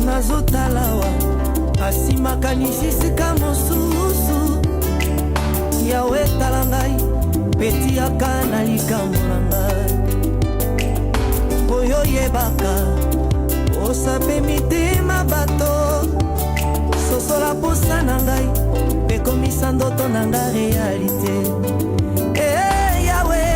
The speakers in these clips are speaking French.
nazotalawa asimakanisi sika mosusu yawe tala ngai petiaka na likambo na ngai oyo yebaka osape mitema bato sosola posa na ngai pekomisa ndoto na ngai realite yawe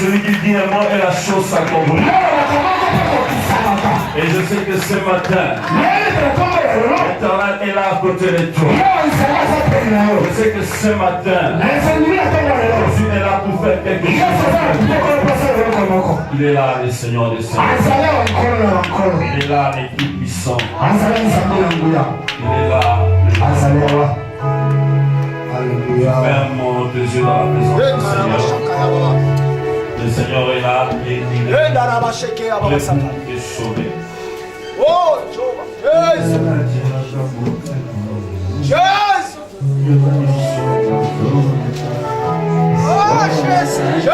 celui qui dit un mot et la chose s'accomplit. Et je sais que ce matin, l'Éternel est là à côté de toi. Je sais que ce matin, Jésus est là pour faire quelque chose. Il est là, le Seigneur des Seigneurs. Il est là, le Tout-Puissant. Il est là, ferme tes yeux dans la présence du Seigneur. Le Seigneur est là et il est sauvé. Oh, Jésus! Jésus! Oh, Jésus!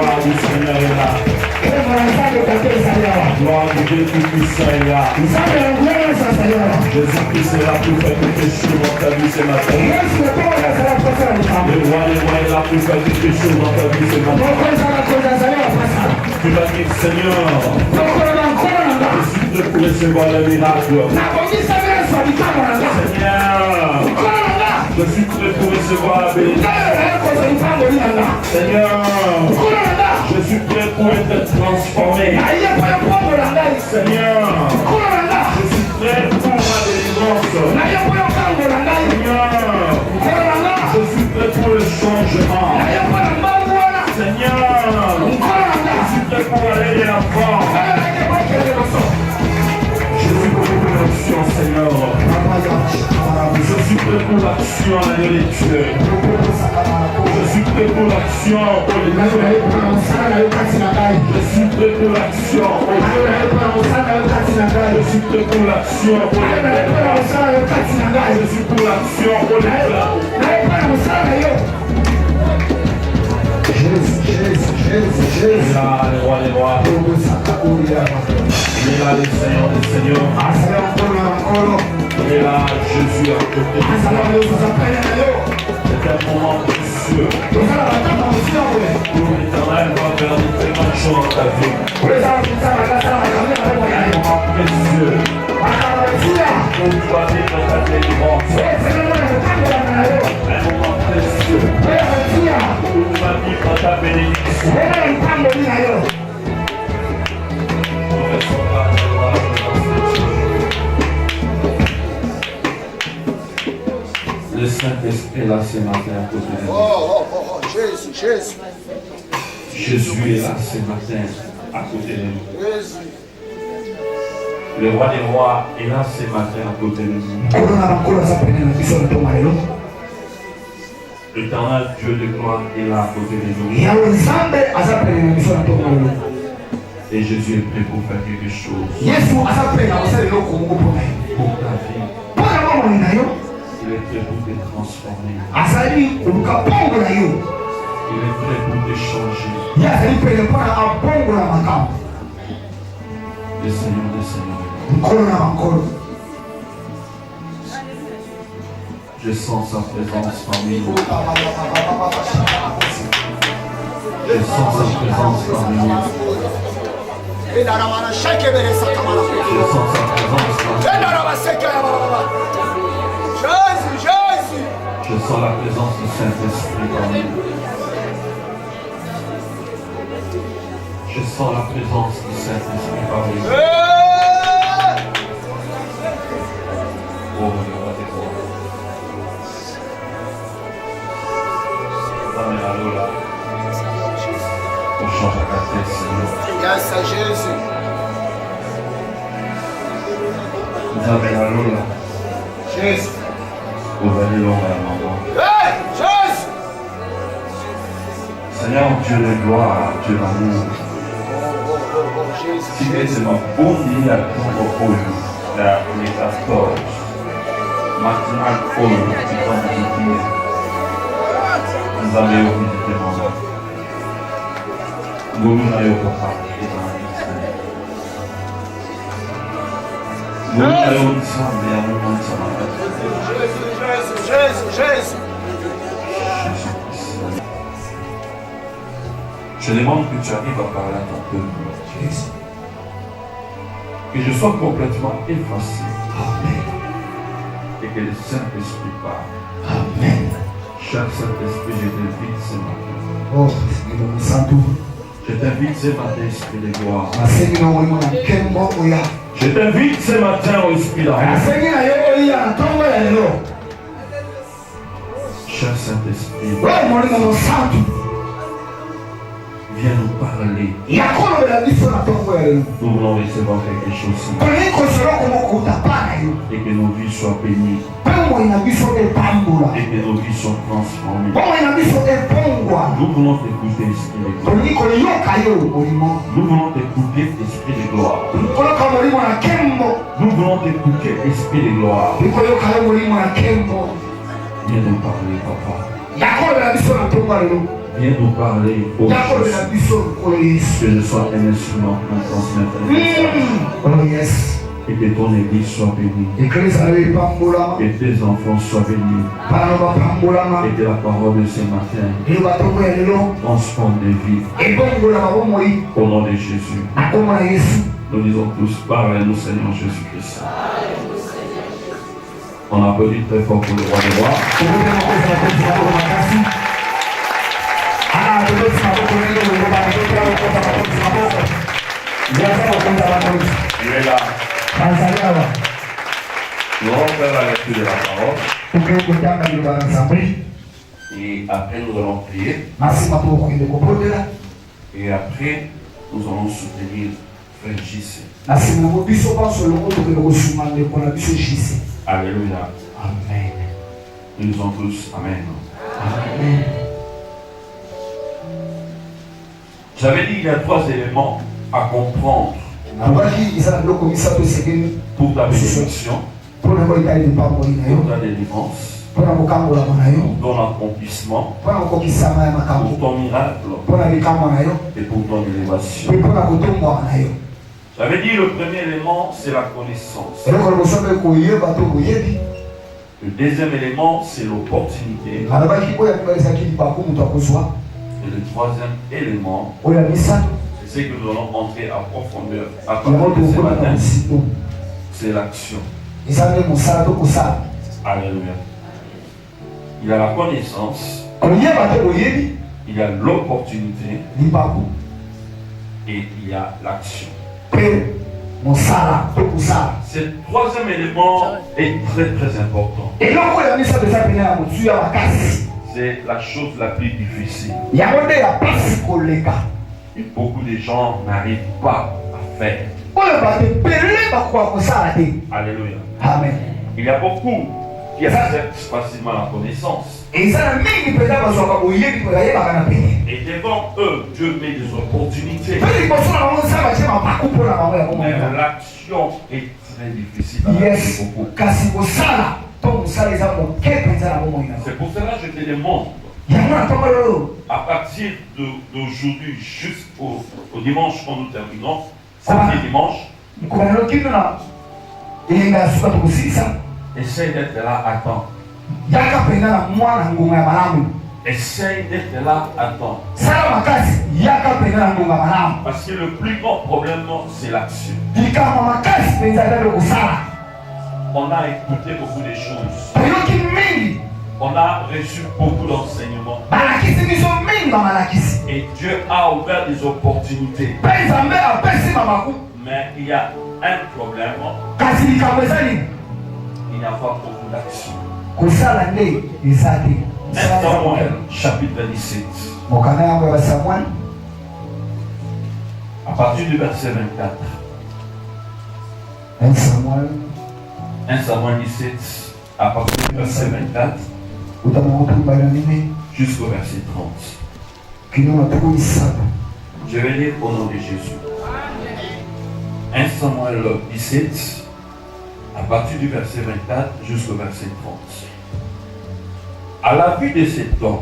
gloire du Seigneur est là. Gloire du Dieu tout-puissant est là. Jésus-Christ est là pour faire quelque chose dans ta vie ce matin. Le roi des rois est là pour faire quelque chose dans ta vie ce matin. Tu vas dire Seigneur, je suis prêt pour recevoir le miracle. Seigneur, je suis prêt pour recevoir la bénédiction. Seigneur, je suis prêt pour être transformé. Seigneur, je suis prêt pour ma délivrance. Seigneur, je suis prêt pour le changement. Seigneur, je suis prêt pour aller de l'avant. Je suis prêt pour l'action, Seigneur. Je suis prêt pour l'action à la nourriture. Je suis prêt pour l'action au léger. Je suis prêt pour l'action au léger. Je suis prêt pour l'action au léger. Je suis pour l'action au léger. Jésus. Là, le roi des rois. Il est là, le Seigneur des seigneurs. Il est là, Jésus à côté de toi. C'est un moment précieux. Pour l'Éternel va faire de très grandes choses dans ta vie. Un moment précieux. Où tu vas vivre ta délivrance. Un moment précieux. Où tu vas vivre ta bénédiction. Le Saint-Esprit est là ce matin à côté de nous. Oh, Jésus, Jésus. Jésus est là ce matin à côté de nous. Jésus. Le roi des rois est là ce matin à côté de nous. L'éternel Dieu de gloire est là à côté de nous. Et Jésus est prêt pour faire quelque chose pour ta vie. Il est prêt pour te transformer. Il est prêt pour te changer. Le Seigneur des Seigneurs. Je sens sa présence parmi nous. Je sens sa présence parmi nous. Je sens sa présence parmi nous. Je sens la présence du Saint-Esprit parmi nous. Je sens la présence du Saint-Esprit parmi nous. Oh, le roi des rois. Amène-le là. On change la tête, Seigneur. Yes, Jésus. Nous amène-le là. Jésus. Ouvrez-le là, maman. Hey, Jésus. Seigneur, Dieu de gloire, Dieu d'amour. Jésus. Si c'est ma bonne ligne à ton repos, la métaphore. Maintenant, à cause du temps de Dieu. Nous avons visité mon âme. Nous n'avons pas parlé dans la vie. Nous n'avons pas semblé à un moment de sa matin. Jésus. Je demande que tu arrives à parler à ton peuple. Que je sois complètement effacé. Amen. Et que le Saint-Esprit parle. Amen. Cher Saint-Esprit, je t'invite ce matin. Oh, Seigneur, nous sommes Je t'invite ce matin, Esprit de gloire. Seigneur, nous sommes Je t'invite ce matin au Esprit d'amour. Cher Saint-Esprit, viens nous parler. Nous voulons recevoir quelque chose ce matin. Et que nos vies soient bénies. Et que nos vies soient transformées. Nous voulons t'écouter, Esprit de gloire. Nous voulons t'écouter, Esprit de gloire. Nous voulons t'écouter, Esprit de gloire. Viens nous parler, Papa. Viens nous parler au yakolobela Jésus. biso oyo Yesu. Que je sois un instrument pour transmettre les messages. Oyo Yesu. Et que ton église soit bénie. Eklesa nayo epambolama. Que tes enfants soient bénis. Bana bapambolama. Et que la parole de ce matin Eloba toko ya lelo. transforme des vies. Ebongolama bomoi. Au nom de Jésus. Na kombo na Yesu. Nous disons tous, parle-nous Seigneur Jésus-Christ. On applaudit très fort pour le roi des rois. Tobete makozi makozi makolo makasi. Ah, tobeti maboko ndenge lokoba tobeta lokota makozi maboko. Yaza makonza makozi. Il est là. Bazali awa. Nous allons faire la lecture de la parole. Toke kotanga liloba na Nzambe. Et après, nous allons prier. Na nsima tokokende kobondela. Et après, nous allons soutenir Frère JC. Na nsima yango biso banso longo tokende kosuma ndeko na biso JC. Alléluia. Amen. Nous disons tous Amen. Amen. J'avais dit qu'il y a 3 éléments à comprendre Nabaki eza na biloko misato esengeli pour ta bénédiction, mpona koyitali lipamboli na pour yo ta délivrance, mpona kokambolama na yo pour ton accomplissement, mpona kokokisama ya pour makambo ton miracle mpona likambo na yo et pour ton élévation. mpe mpona kotombwaka na yo. J'avais dit le premier élément, c'est la connaissance. eloko liboso mpe koyeba to koyebi. Le deuxième élément, c'est l'opportunité. alobaki oyo amibalisaki libaku moto akozwa. Et le troisième élément, oyo ya misato c'est ce que nous allons entrer à profondeur à yango partir de ce tokola na matin, mosito c'est l'action. eza nde mosala to kosala. Alléluia. Il y a la connaissance, koyeba te koyebi il y a l'opportunité libaku et il y a l'action. mpe mosala to kosala. Ce troisième élément est très très important. eloko oyo ya misato eza pene ya motu ya makasi. C'est la chose la plus difficile. yango nde ya pasi koleka Et beaucoup de gens n'arrivent pas à faire. oyo bato ebele bakoka kosala te. Alléluia. Amen. Il y a beaucoup qui acceptent facilement la connaissance. eza na mingi mpenza bazwaka boyebi mpe bayebaka na pene Et devant eux, Dieu met des opportunités. mpe liboso na bango nzambe atie mabaku mpo na bango ya Mais bomoi. l'action est très difficile à faire yes beaucoup. kasi kosala to mosala eza moke mpenza na bomoi na C'est pour cela que je te demande, yango na ntongo oyo à partir d'aujourd'hui jusqu'au dimanche quand nous terminons, Ah. samedi dimanche, mokolo kino na eyenga ya suka tokosilisa essaye d'être là à temps. yaka mpenza na mwana ngonga ya malamu. Essaye d'être là à temps. sala makasi yaka mpenza na ngonga ya malamu. Parce que le plus grand problème, c'est l'action. likambo makasi mpenza eza nde kosala. On a écouté beaucoup de choses. toyoki mingi On a reçu beaucoup d'enseignements. balakisi biso mingi bamalakisi Et Dieu a ouvert des opportunités. mpe nzambe apesi mabaku. Mais il y a un problème, kasi likambo eza nini? il n'y a pas beaucoup d'action. kosala nde eza te. 1 Samuel, chapitre 17. mokanda yango ya basamuel À partir du verset 24. 1 Samuel 1 Samuel 17, à partir du verset 24 utamango tumba na mine jusqu'au verset 30. kino na tuku misato. Je vais lire au nom de Jésus. 1 Samuel 17, à partir du verset 24 jusqu'au verset 30. À la vue de cet homme,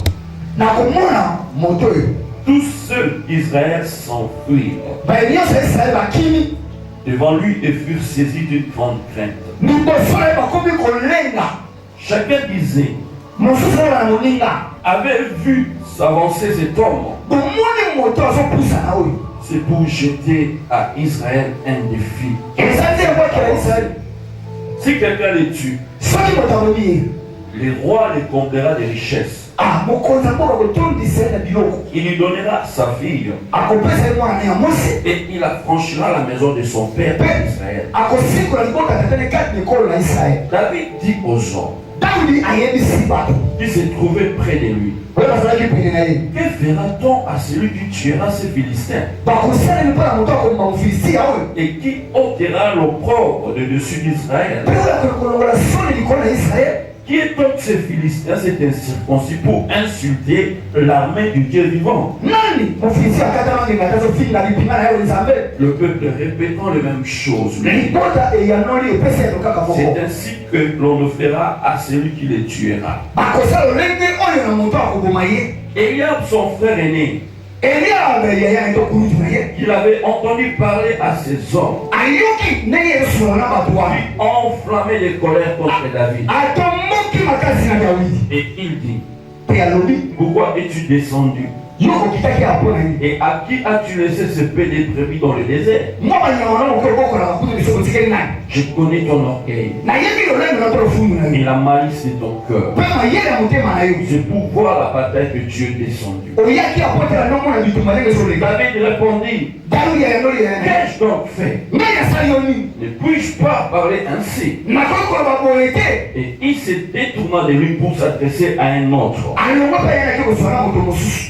nakomona moto oyo tous ceux d'Israël s'enfuirent baye nyonso ya israele bakimi devant lui et furent saisis d'une grande crainte. liboso na ye bakomi kolenga. Chacun disait, mosusu oyo na moninga avait vu s'avancer cet homme. bomoni moto azopusana oyo C'est pour jeter à Israël un défi. eza nde ebwakela israele. Si quelqu'un les tue, soki moto amoni ye le roi les comblera de richesses. mokonzi mboka kotondisa ye na biloko Il lui donnera sa fille akopesa ye mwana ya mwasi et il affranchira la maison de son père Israël. akosikola libota tatene kati mikolo na israele. David dit aux hommes dawudi ayebisi bato qui se trouvaient près de lui, oyo bazalaki pene na ye que fera-t-on à celui qui tuera ces Philistins bakosaleli mpo na moto akobima mofilistia oyo et qui ôtera l'opprobre de dessus d'Israël? mpe oyo akolongola soni likolo na israele. Qui est donc ces Philistins, cet incirconcis, pour insulter l'armée du Dieu vivant? nani mofilistia akatamangenga tazofinga lipinga na ye nzambe. Le peuple répétant les mêmes choses. libota eyanoli epesa eno kaka moko. C'est ainsi que l'on le fera à celui qui les tuera. bakosala olenge oyo na moto akoboma ye. Eliab, son frère aîné, il avait entendu parler à ses hommes. Il enflammait les colères contre David. Et il dit, pourquoi es-tu descendu? Et à qui as-tu laissé ce paix des brebis dans le désert? Je connais ton orgueil et la malice de ton cœur. C'est pour voir la bataille que tu es descendu. David répondit, qu'ai-je donc fait? Ne puis-je pas parler ainsi? Et il se détourna de lui pour s'adresser à un autre.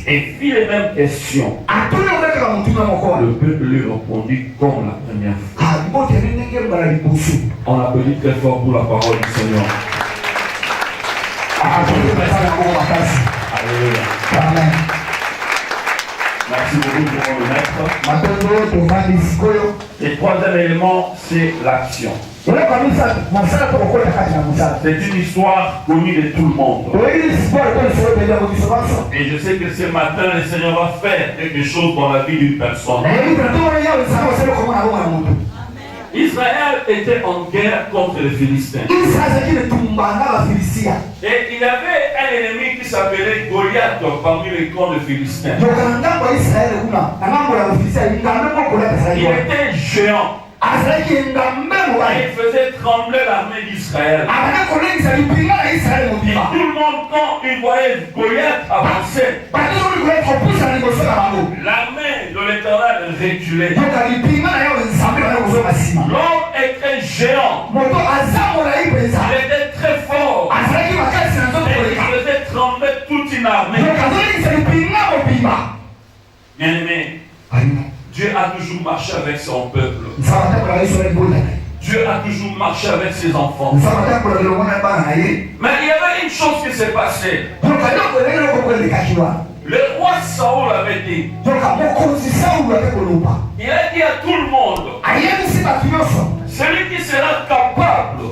Et fit les mêmes questions. Le peuple lui répondit comme la première fois. On applaudit très fort pour la parole du Seigneur. Alléluia. Amen. Merci beaucoup pour le maître. Le troisième élément, c'est l'action. C'est une histoire connue de tout le monde. Et je sais que ce matin, le Seigneur va faire quelque chose dans la vie d'une personne. Israël était en guerre contre les Philistins. Et il y avait un ennemi qui s'appelait Goliath parmi les camps de Philistins. Il était géant. Il faisait trembler l'armée d'Israël. Et tout le monde, quand il voyait Goliath avancer, l'armée de l'Éternel reculait. L'homme était géant. Il était très fort. Et il faisait trembler toute une armée. Bien aimé, Dieu a toujours marché avec son peuple. Dieu a toujours marché avec ses enfants. Mais il y avait une chose qui s'est passée. Le roi Saoul avait dit, il a dit à tout le monde, celui qui sera capable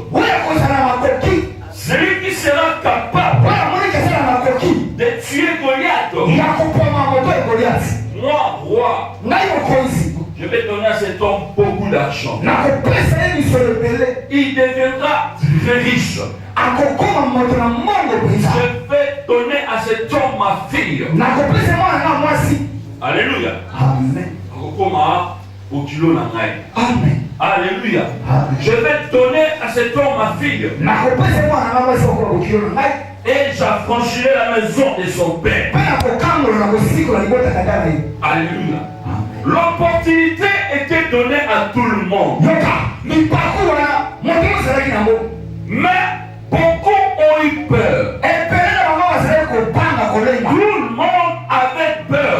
de tuer Goliath, moi, roi, je vais donner à cet homme beaucoup d'argent. Il deviendra très riche. Je vais donner à cet homme ma fille. Alléluia. Amen. Amen. Alléluia. Je vais donner à cet homme ma fille. Et j'affranchirai la maison de son père. Alléluia. L'opportunité était donnée à tout le monde. Mais beaucoup ont eu peur. Tout le monde avait peur.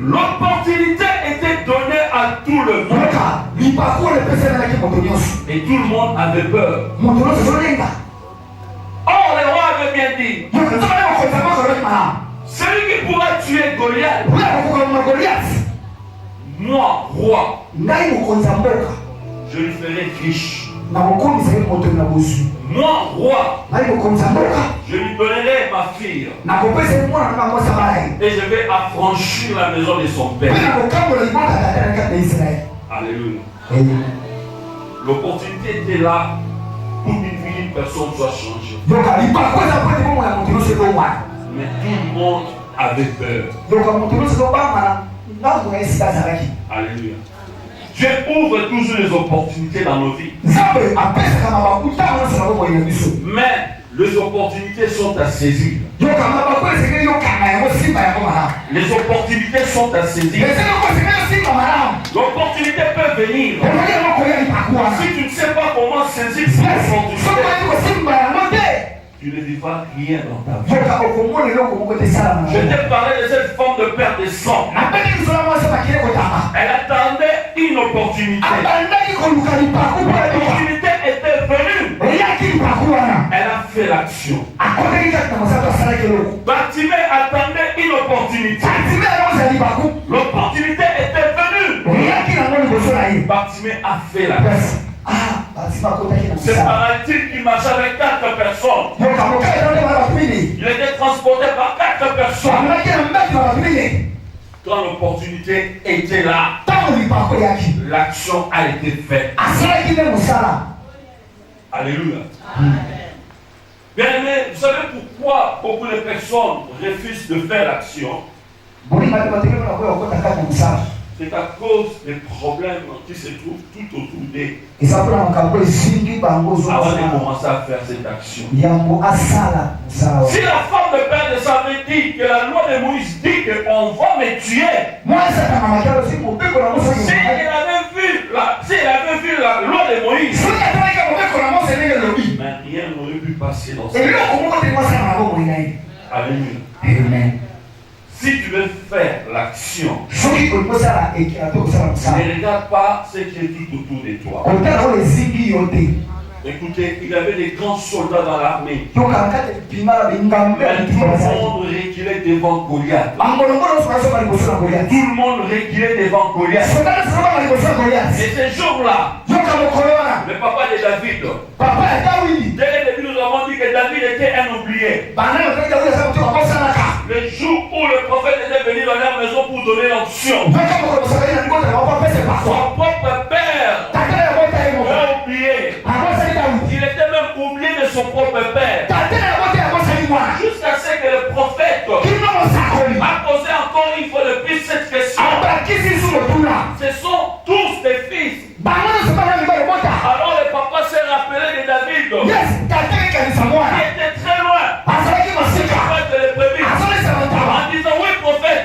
L'opportunité était donnée à tout le monde. Et tout le monde avait peur. Or, le roi avait bien dit, celui qui pourra tuer Goliath, moi, roi, je lui ferai riche. Moi, roi, je lui donnerai ma fille. Et je vais affranchir la maison de son père. Alléluia. L'opportunité était là pour qu'une personne soit changée. Mais tout le monde avait peur. Alléluia. Dieu ouvre toujours les opportunités dans nos vies. Mais les opportunités sont à saisir. Les opportunités sont à saisir. L'opportunité peut venir. Si tu ne sais pas comment saisir cette opportunité, tu ne vivras rien dans ta vie. Je t'ai parlé de cette forme de perte de sang. Elle attendait une opportunité. L'opportunité était venue. Elle a fait l'action. Bartimée attendait une opportunité. L'opportunité était venue. Bartimée a fait l'action. C'est paralytique qui marchait avec 4 personnes. Il était transporté par 4. Quand l'opportunité était là, l'action a été faite. Alléluia. Bien aimé, vous savez pourquoi beaucoup de personnes refusent de faire l'action? C'est à cause des problèmes qui se trouvent tout autour d'eux avant de commencer à faire cette action. Si la femme de Père de avait dit que la loi de Moïse dit qu'on va me tuer, si elle avait vu la loi de Moïse, mais rien n'aurait pu passer dans cette vie. Alléluia. Amen. Si tu veux faire l'action, ne regarde pas ce qui est tout autour de toi. Écoutez, il y avait des grands soldats dans l'armée. Tout le monde reculait devant Goliath. Tout le monde reculait devant Goliath. Et ce jour-là, le papa de David, dès le début nous avons dit que David était un oublié. Le jour où le prophète était venu dans leur maison pour donner l'onction, son propre père l'a oublié. Il était même oublié de son propre père. Jusqu'à ce que le prophète a posé encore une fois de plus cette question. Ce sont tous des fils. Alors le papa s'est rappelé de David. Il était très loin. En disant, oui prophète,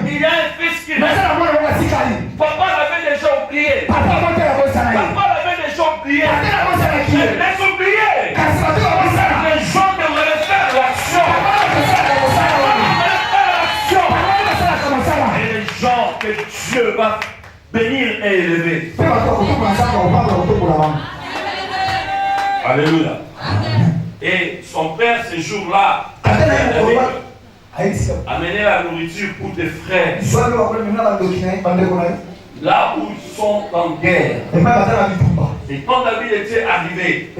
il y a un fils qui meurt. Papa l'avait déjà oublié. Papa l'avait déjà oublié. Laisse oublier. Les gens devraient faire l'action. Et les gens que Dieu va bénir et élever. Alléluia. Et son père, ce jour-là, amené la nourriture pour tes frères. Là où ils sont en guerre. Et quand David était arrivé,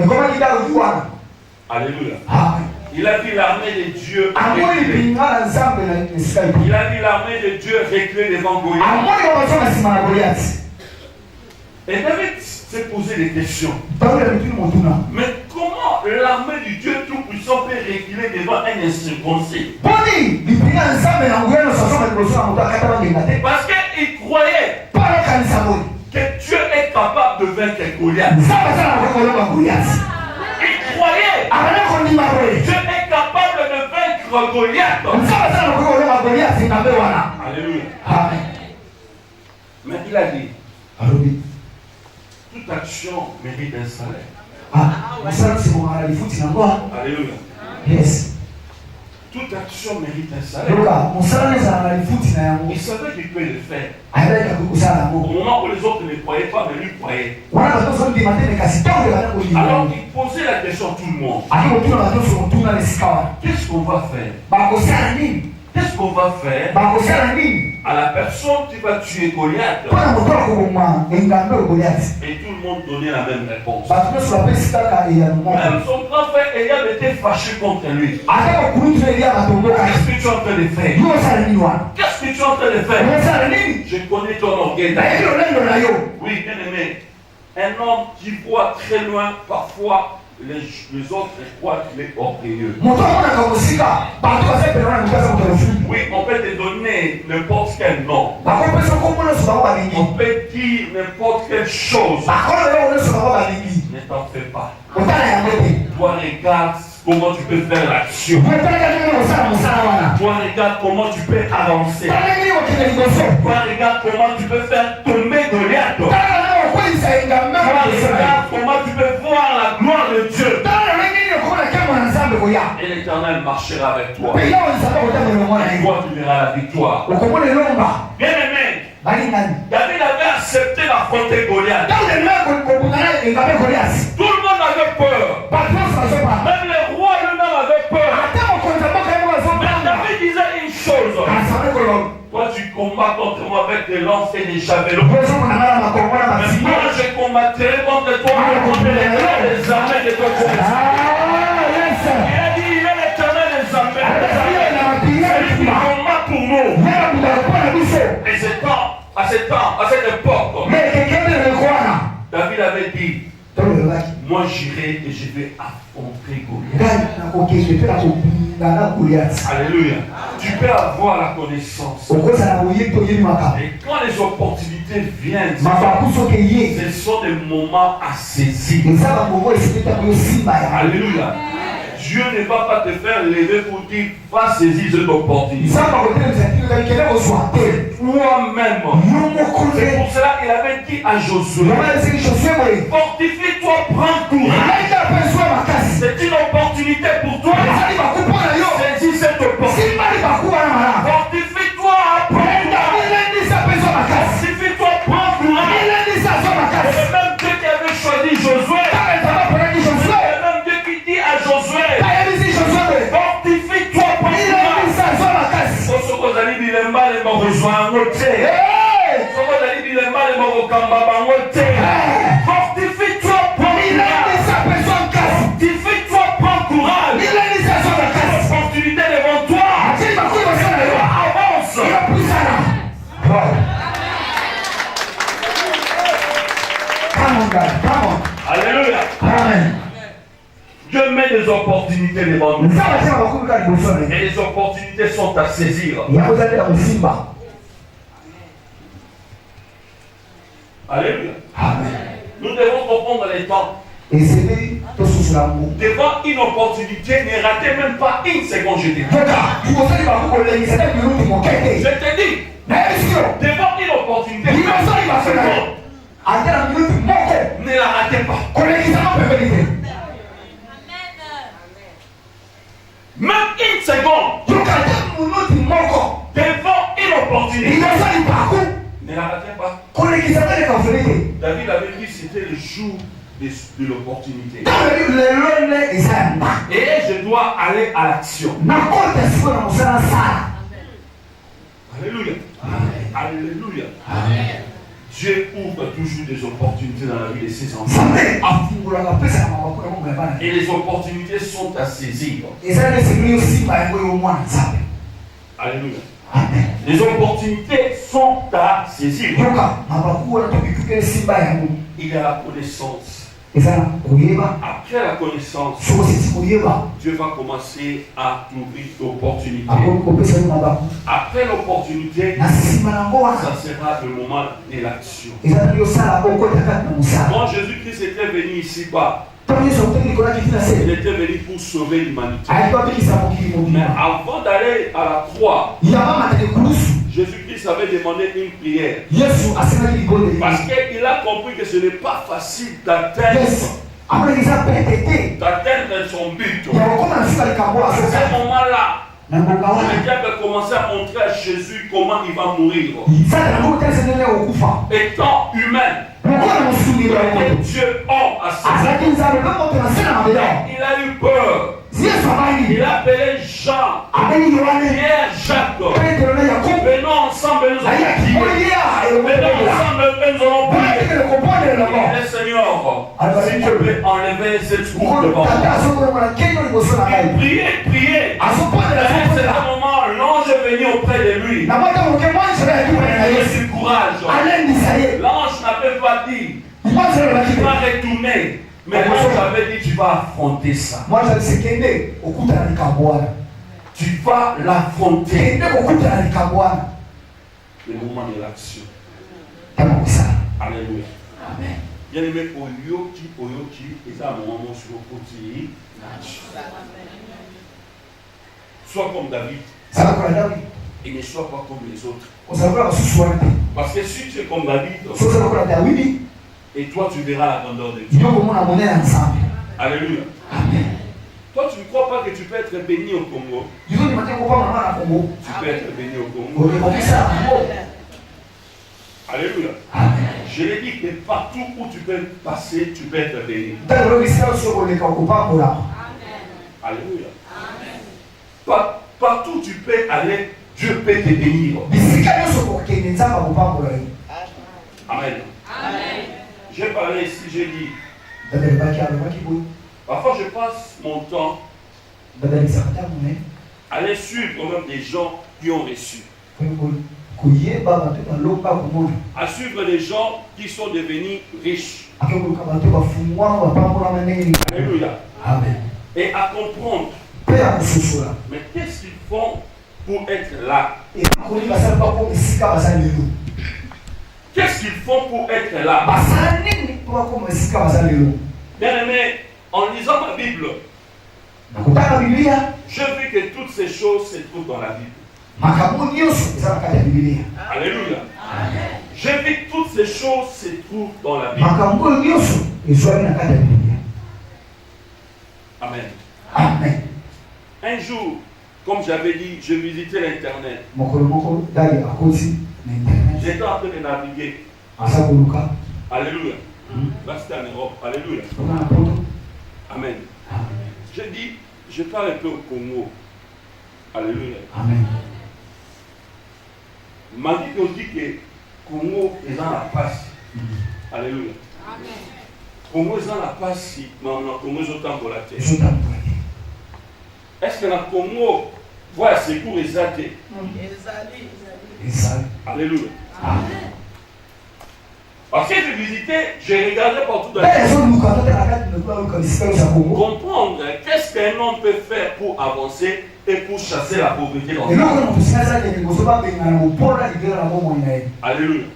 alléluia, il a vu l'armée de Dieu reculer. Il a vu l'armée de Dieu reculer devant Goliath. Et David s'est posé des questions. Mais comment l'armée du Dieu Tout-Puissant peut reculer devant un incirconcis? Parce qu'il croyait que Dieu est capable de vaincre Goliath. Il croyait que Dieu est capable de vaincre Goliath. Alléluia. Mais il a dit, toute action mérite un salaire. Alléluia. Yes. Toute action mérite un salaire. Il savait qu'il peut le faire. Au moment où les autres ne croyaient pas, mais lui croyait. Alors il posait la question à tout le monde. Qu'est-ce qu'on va faire? Qu'est-ce qu'on va faire à la personne qui va tuer Goliath? Et tout le monde donnait la même réponse. Même son grand frère Eliab était fâché contre lui. Qu'est-ce que tu es en train de faire? Qu'est-ce que tu es en train de faire? Je connais ton orgueil. Oui, bien aimé. Un homme qui voit très loin, parfois, les autres croient qu'il est orgueilleux. Oui, on peut te donner n'importe quel nom. On peut dire n'importe quelle chose. Ne t'en fais pas. Toi, regarde comment tu peux faire l'action. Toi, regarde comment tu peux avancer. Toi, regarde comment tu peux faire tomber Goliath. Toi, regarde comment tu peux voir la gloire de Dieu. Et l'Éternel marchera avec toi. Et toi, tu verras la victoire. Bien aimé, David avait accepté d'affronter Goliath. Tout le monde avait peur. Même le roi lui-même avait peur. Mais David disait une chose. Toi, tu combats contre moi avec des lances et des javelots. Mais moi, je combattrai contre toi avec les armées de ton Dieu. Il a dit, il est l'Éternel des armées. Il combat pour nous. temps, à cette époque, Mais quelqu'un de le croire. David avait dit, Dans le lac. moi j'irai et je vais affronter Goliath. Gars, ok, je vais la copie. Alléluia. Tu peux avoir la connaissance. Et quand les opportunités viennent, ce sont des moments à saisir. Alléluia. Dieu ne va pas te faire lever pour dire, va saisir cette opportunité. Toi-même. C'est pour cela qu'il avait dit à Josué, fortifie-toi, prends courage. C'est une opportunité pour toi. Saisis cette opportunité. Fortifie-toi, prends courage. Fortifie-toi, prends courage. C'est le même Dieu qui avait choisi Josué. C'est le même Dieu qui dit à Josué, fortifie-toi, prends courage. Sokozali bilemba le morozwa ngote. Sokozali bilemba le morokamba bangote. Fortifie-toi, prends courage. Fortifie-toi, prends courage. L'opportunité devant toi. Avance. Alléluia. Amen. Dieu met des opportunités devant nous. Et les opportunités sont à saisir. Alléluia. Amen. Nous devons comprendre les temps. Devant une opportunité, ne ratez même pas une seconde, je te dis. Je te dis, devant une opportunité, ne la ratez pas. Même une seconde, devant une opportunité, ne la ratez pas. David avait dit que c'était le jour de l'opportunité. Et je dois aller à l'action. Alléluia. Alléluia. Dieu ouvre toujours des opportunités dans la vie de ses enfants. Et les opportunités sont à saisir. Alléluia. Les opportunités sont à saisir. Il y a la connaissance. Après la connaissance, Dieu va commencer à t'ouvrir l'opportunité. Après l'opportunité, ça sera le moment de l'action. Quand Jésus-Christ était venu ici-bas, il était venu pour sauver l'humanité. Mais avant d'aller à la croix, Jésus-Christ avait demandé une prière. Parce qu'il a compris que ce n'est pas facile d'atteindre son but. À ce moment-là, le diable commençait à montrer à Jésus comment il va mourir. Étant humain, Dieu homme à sa vie. Il a eu peur. Il a appelé Jean, Pierre, Jacques. Venons ensemble, nous allons prier. Le Seigneur, si tu peux enlever cette coupe devant moi. Priez. À un certain moment, l'ange est venu auprès de lui. Il se courage. L'ange n'avait pas dit, tu vas retourner. Mais moi, j'avais dit, tu vas affronter ça. Tu vas l'affronter. Le moment de l'action. Alléluia. Bien aimé, Oyoki, et ça, mon moment sur le côté. Sois comme David. Et ne sois pas comme les autres. Parce que si tu es comme David, et toi tu verras la grandeur de Dieu. Alléluia. Amen. Toi tu ne crois pas que tu peux être béni au Congo. Tu peux être béni au Congo. Alléluia. Amen. Je l'ai dit que partout où tu peux passer, tu peux être béni. Alléluia. Partout où tu peux aller, Dieu peut te bénir. Amen. J'ai parlé ici, j'ai dit. Parfois je passe mon temps à aller suivre même des gens qui ont reçu. à suivre les gens qui sont devenus riches. Alléluia. Amen. Et à comprendre. Mais qu'est-ce qu'ils font pour être là? Qu'est-ce qu'ils font pour être là? Bien aimé, en lisant ma Bible, je vis que toutes ces choses se trouvent dans la Bible. Alléluia. Je vis que toutes ces choses se trouvent dans la Bible. Amen. Amen. Un jour, comme j'avais dit, je visitais l'Internet. J'étais en train de naviguer. Alléluia. Là, c'était en Europe. Alléluia. Amen. Je dis, je parle un peu au Congo. Alléluia. Amen. M'a dit qu'on dit que Congo est dans la passe. Alléluia. Amen. Congo est dans la passe, mais Congo est autant pour la terre. Est-ce que dans le Congo, voilà, c'est pour les athées? Alléluia. Amen. Parce que j'ai visité, j'ai regardé partout dans le monde. Comprendre qu'est-ce qu'un homme peut faire pour avancer et pour chasser la pauvreté dans le monde. Alléluia.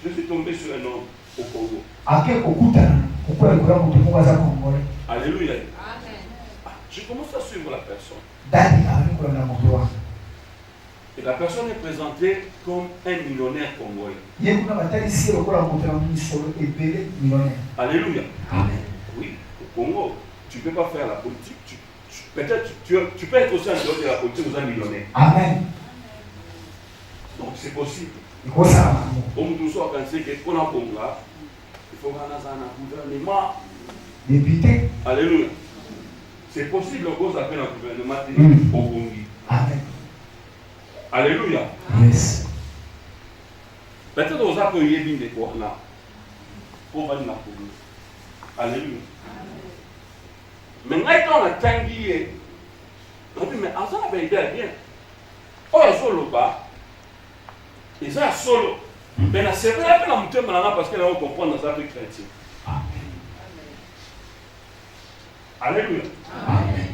Je suis tombé sur un homme au Congo. Alléluia. Je commence à suivre la personne. Et la personne est présentée comme un millionnaire congolais. Alléluia. Amen. Oui, au Congo, tu ne peux pas faire la politique. Peut-être tu peux être aussi en dehors de la politique aux un millionnaire. Amen. Donc c'est possible. Comme tout ça, pensez que pour la Congo, il faut qu'on ait un gouvernement. Député. Alléluia. C'est possible qu'on s'appelle un gouvernement au Congo. Amen. Alléluia. Yes. Peut-être qu'on a payé bien des quoi là. Pour venir la Congo. Alléluia. Mais quand on a tangué, on dit mais ça n'a pas été bien. Oh, solo pas. Et ça solo. Mais c'est vrai que la montagne parce qu'elle a compris dans sa vie chrétienne. Alléluia. Amen.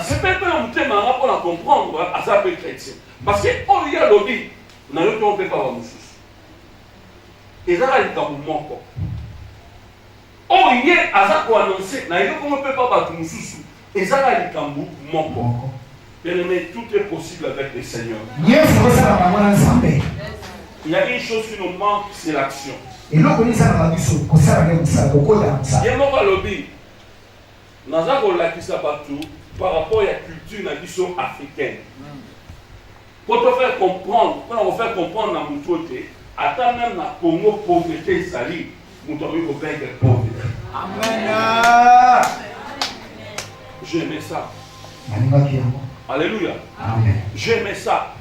C'est pas que la montagne pour la comprendre à sa vie chrétienne. Parce que oh il y a lobby, on a eu qu'on peut pas voir nous. Et ça là il t'a manqué. Oh il y a à ça pour annoncer, on a eu qu'on peut pas battre nous. Et ça là il t'a manqué. Bien aimé, tout est possible avec le Seigneur. Il y a une chose qui nous manque, c'est l'action. Il y a mon lobby. Nous avons la qui s'abattu par rapport à la culture africaine. Pour te faire comprendre, pour nous faire comprendre dans mon côté, attends même la Congo pauvreté salie, nous devons faire des pauvreté. Amen. J'aimais ça. Alléluia. Amen. J'aimais ça.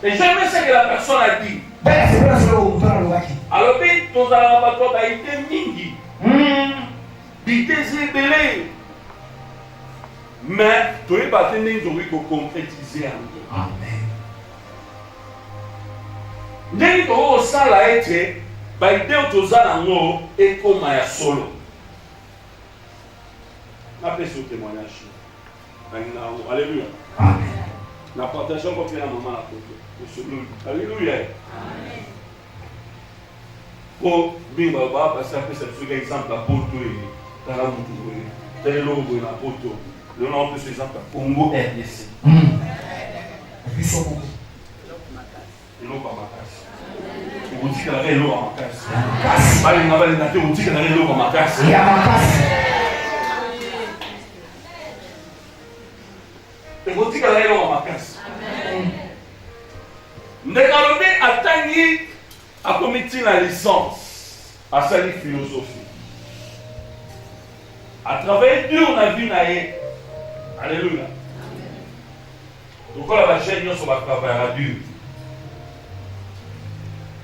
Et j'aimais ça que la personne a dit. Alors, nous allons battre d'Aïté Mingi. D'Aïté Zébélé. Mais, tu es battu, nous devons concrétiser. Amen. Nous devons ça la être, d'Aïté Otozanango et comme à solo. Après ce témoignage. Alléluia. Amen. Nous partageons encore la maman la photo. Alléluia. Amen. Pour bien parce que c'est un exemple la photo et dans la photo. Tel est le logo de la photo. Le nom de ce exemple Congo RDC. Le logo à ma casse. On dit qu'il y a un logo à ma casse. Allez, on va les dater, on dit qu'il y a un logo à ma casse. Il y a ma casse. Et vous dites qu'elle est là à ma casse. Ndekalobi atangi a commis la licence à sa philosophie. À travers dur la vie naïe. Alléluia. Donc là la chaîne sur la travail dur.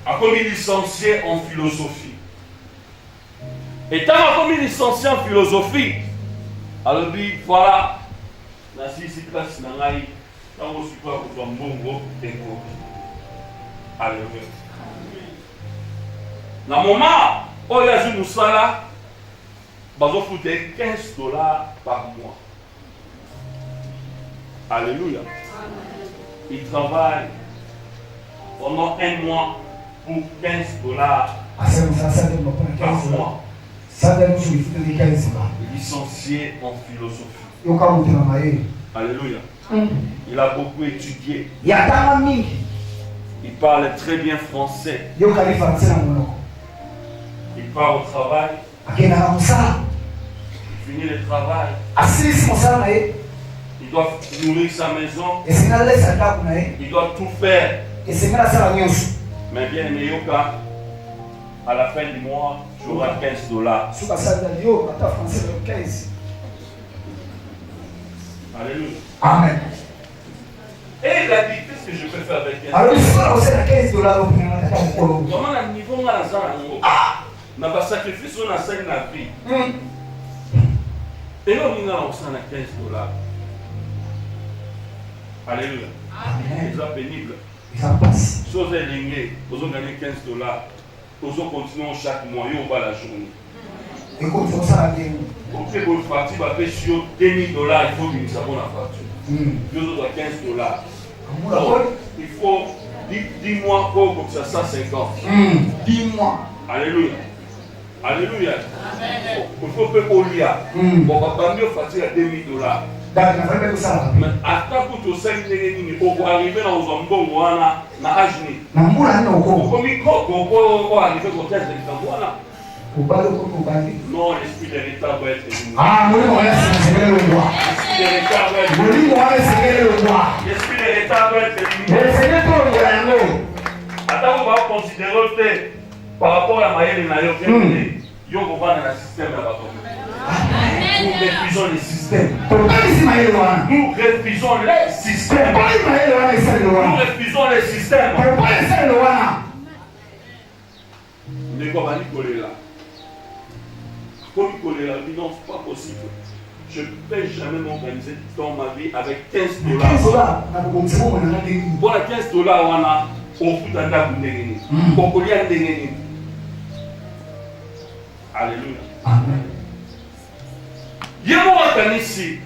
A commis licencié en philosophie. Et tant a commis licencié en philosophie, alors dit voilà. Quand vous suivez votre mbongo et kobi. Alléluia. Dans le moment où il y a une moussala, vous foutez $15 par mois. Alléluia. Il travaille pendant un mois pour $15 par mois. Licencié en philosophie. Alléluia. Il a beaucoup étudié. Il parle très bien français. Il part au travail. Il finit le travail. Il doit nourrir sa maison. Il doit tout faire. Mais bien aimé, à la fin du mois, tu auras $15. Alléluia. Amen. Et il a dit, qu'est-ce que je peux faire avec $15? Comment le niveau on a un sacrifice on a ça la vie. Et là on a $15. Alléluia. C'est pénible. Si vous êtes ligné, vous avez gagné $15, vous continuez chaque mois, vous avez la journée. Pour que vous facture, vous avez sur $2000, il faut que vous avez la facture. Vous avez $15. Donc, il faut 10 mois pour que ça soit 50. 10 mois. Alléluia. Alléluia. Il faut que vous ayez. On va mieux facture à $2000. Mais attends que tu sais que tu vas arriver dans un bon mois, na ajni. Comme il faut arriver au test de Kambouana. Non, l'esprit de l'État doit être éliminé. Ah, oui, l'esprit de l'État doit être éliminé. L'esprit de l'État doit être éliminé. Attends, on va considérer par rapport à Maël et Nayo, il y a un système là-bas. Nous refusons les systèmes. Nous refusons les systèmes. Nous refusons les systèmes. Mais comment il coller là? Comme il coller là, non, c'est pas possible. Je ne peux jamais m'organiser dans ma vie avec $15. Pour les $15, on a au foot à la boudénie. Pour coller à l'égénie. Alléluia. Amen. Il y a un ici.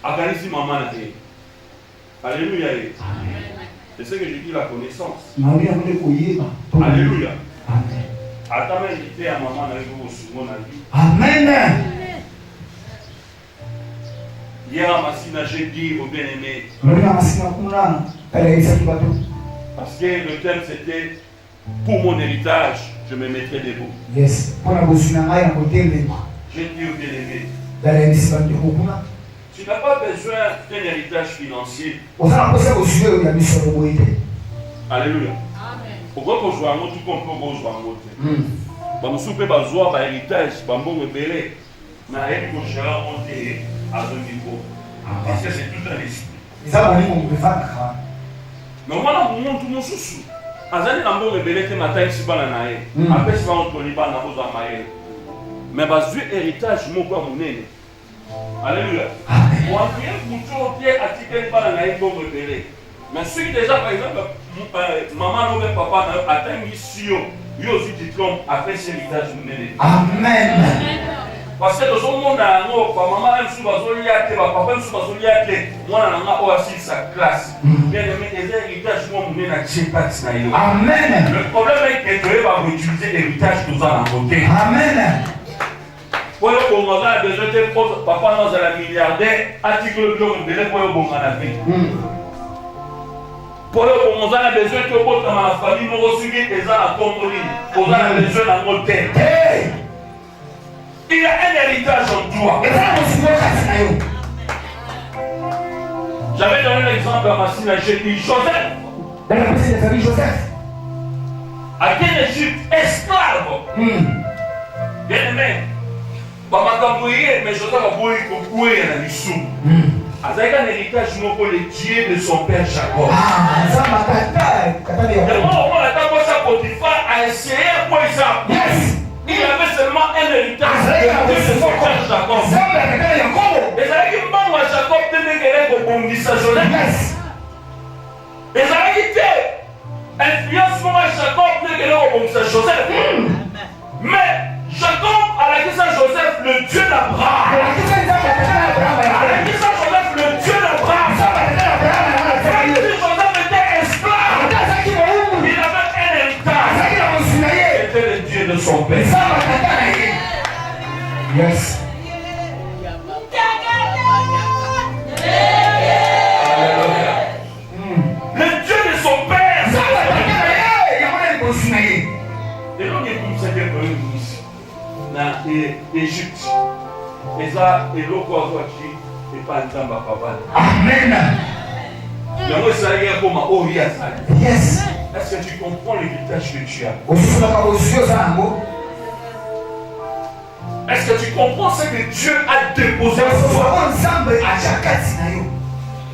Aganisi maman. Alléluia. C'est ce que je dis, la connaissance. Alléluia. Attends, invité à maman avec vous sur mon avis. Amen. Hier à Massina, j'ai dit au bien-aimé. Parce que le thème c'était pour mon héritage, je me mettrai debout. Yes. J'ai dit au bien-aimé. Tu n'as pas besoin d'un héritage financier. Alléluia. Pourquoi vous jouez à tout comme vous jouez à l'autre? Vous pouvez avoir un héritage, vous pouvez rebelle, mais vous pouvez monter à un niveau. Parce que c'est tout un esprit. Mais moi, je monte mon sous. Azali na mbo rebelle te matin si bana na ye. Après si ba on toli ba na bozo amaye. Mais bazui héritage moko ya monene. Alléluia. Pour prier pour tout pied article bana na ye bo rebelle. Mais celui déjà par exemple maman ou papa na atteint mission, yo aussi diplôme après ce héritage monene. Amen. Parce que dans le monde maman aime sous bazoliate, papa aime sous bazoliate, moi na nga aussi sa classe. Bien aimé, les héritages moi monene na tchepati na yo. Amen. Le problème est que tu vas utiliser l'héritage tout ça dans côté. Amen. Pour le bon a besoin de papa dans la milliardaire, article de l'homme pour le bon à la vie. Pour le bon a besoin de votre la famille nous recevoir des ans à Congoli. On a besoin d'un modèle. Il y a un héritage en toi. J'avais donné l'exemple à Massina, j'ai dit Joseph. Dans la pensée de famille Joseph. À quel Égypte esclave. Bien aimé. Papa Kabouye, mais Joseph a bouillé pour courir dans les sous. Avec un héritage pour le Dieu de son père Jacob. Et moi, on a d'abord ça Potiphar a essayé pour ça. Il avait seulement un héritage de son père Jacob. Et ça dit que Jacob tenait kobongisa Joseph. Ezalaki te influence moko ya Jacob ndenge kobongisa Joseph. Mais Jacob alakisa Joseph le Dieu d'Abraham. Alakisa Joseph le Dieu d'Abraham. Joseph était esclave. Il avait un héritage. C'était le Dieu de son père. Yes. Le Dieu de son père. Et donc il dit c'est bien connu ici. Dans l'Égypte. Et ça, et l'eau quoi qui et pas un temps papa. Amen. Yes. Est-ce que tu comprends l'héritage que tu as? Est-ce que tu comprends ce que Dieu a déposé en toi?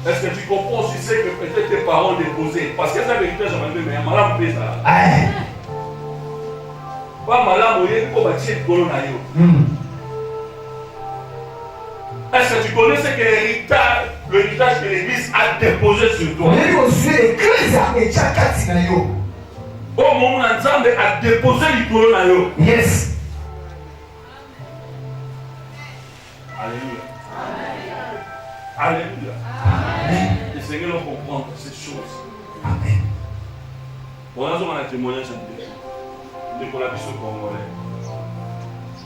Est-ce que tu comprends aussi ce que peut-être tes parents ont déposé? Parce que ça l'héritage, mais il y a malade fait ça. Pas malade, il y a un bâtiment de colonnaire. Est-ce que tu connais ce que l'héritage que l'Église a déposé sur toi? Oh, mon ensemble a déposé le colonnaire. Yes. Alléluia. Alléluia. Amen. Le Seigneur doit comprendre ces choses. Amen. On a besoin d'un témoignage de la vie sur Congolais. On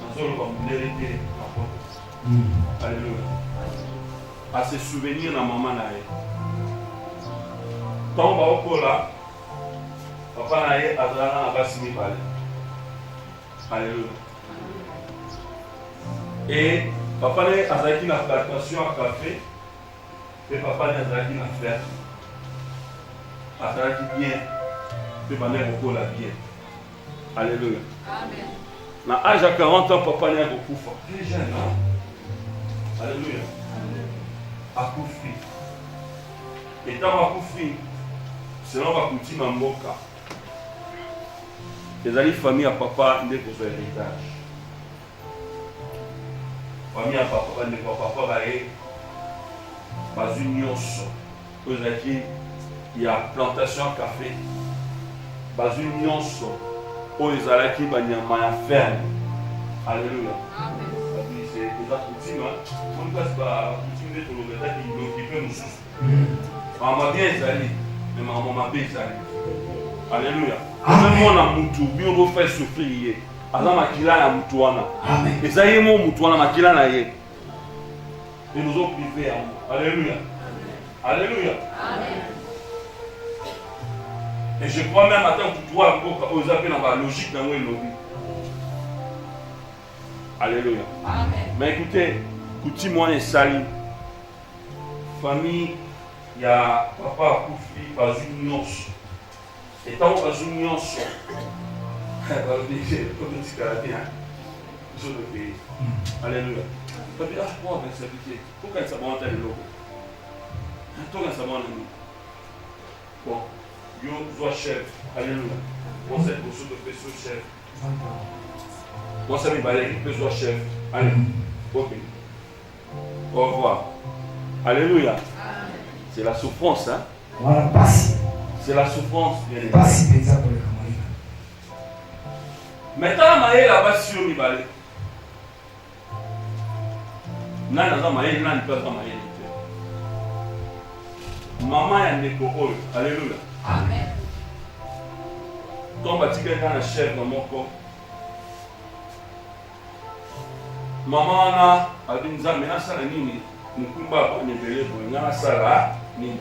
a besoin de l'hériter. Alléluia. À se souvenir de maman naïe. Tant que au là, papa naïe a donné un bassini balé. Alléluia. Et papa naïe a donné une plantation à café. Et papa naïe a donné une affaire. A donné bien. Et papa naïe a donné bien. Alléluia. Amen. À l'âge de 40 ans, papa naïe a beaucoup fait. Très jeune. Alléluia. Akufi. Et tant akufi, selon ma coutume en Mboka, les familles à papa n'est pas héritage. Famille à papa n'est pas papa une nyonso. Il y a plantation à café. Une nyonso. Ils allaient qui banyama ferme. Alléluia. C'est des coutumes. On ne passe pas coutume de tout le monde qui peut nous souffrir. Maman bien ezali, mais maman m'a bien ezali. Alléluia. Même moi na mutu, bien on fait souffrir. Aza makila na mutu wana. Amen. Ezali mo mutu wana makila na ye. Et nous ont privé. Alléluia. Alléluia. Amen. Et je crois même attends que toi aux appels dans la logique dans le lobby. Alléluia. Amen. Mais écoutez, coutume moi et sali. Famille, il y a papa Koufi, Bazunions. Et tant que Bazunions, alléluia. Papi, ah, pour avec sa pitié. Pourquoi ça monte à l'eau? Pourquoi ça monte à l'eau? Bon, yo, sois chef. Alléluia. Bon, c'est pour ceux de faire chef. Moi, ça me balai, que sois chef. Allez, ok. Au revoir. Alléluia. C'est la souffrance, hein? Voilà, c'est la souffrance, bien aimé. Maintenant, maïe là-bas, si on y va aller. Nan dans maïe, nan pas dans maïe. Maman est né pour eux. Alléluia. Amen. Quand tu quelqu'un a chef dans mon corps. Maman a dit nous avons maintenant ça la nini. Nous pouvons pas néveler pour nous avons ça là nini.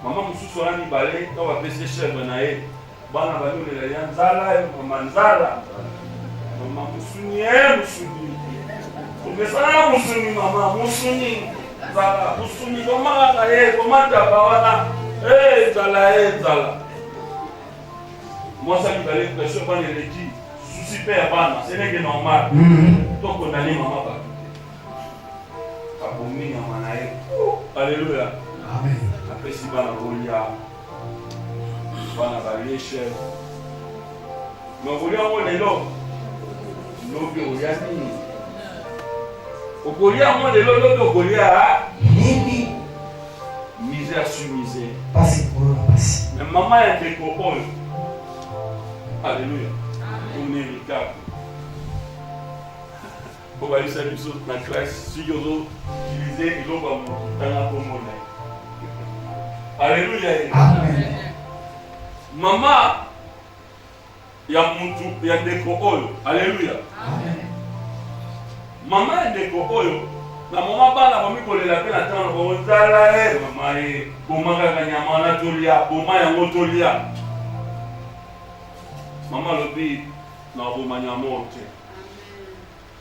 Maman nous sommes allés balai quand on va passer chef naé. Bana bani le yan zala maman zala. Maman musuni musuni. Tumesana musuni mama musuni. Zala musuni mama naé komanda bawana. Zala zala. Moi ça me balai que je prends les qui souci père bana, ce n'est que normal. Donc on allait maman pas. Abomi maman naé. Alléluia. Amen. Après si bana bolia. Bana balié chef. Mais bolia on est là. Lobi bolia ni. O bolia on est là, lobi bolia. Nini. à soumiser. Passe. Mais maman est des copains. Alléluia. On est les gars. On va essayer de sauter dans la classe. Si vous utilisez, il va dans la commune. Alléluia. Amen. Maman, il y a des copains. Alléluia. Amen. Maman est des copains. Na maman bana ba mikole la pena tano ba otala mama e bomanga kanyama na tolia boma ya ngotolia mama lobi na boma nyama ote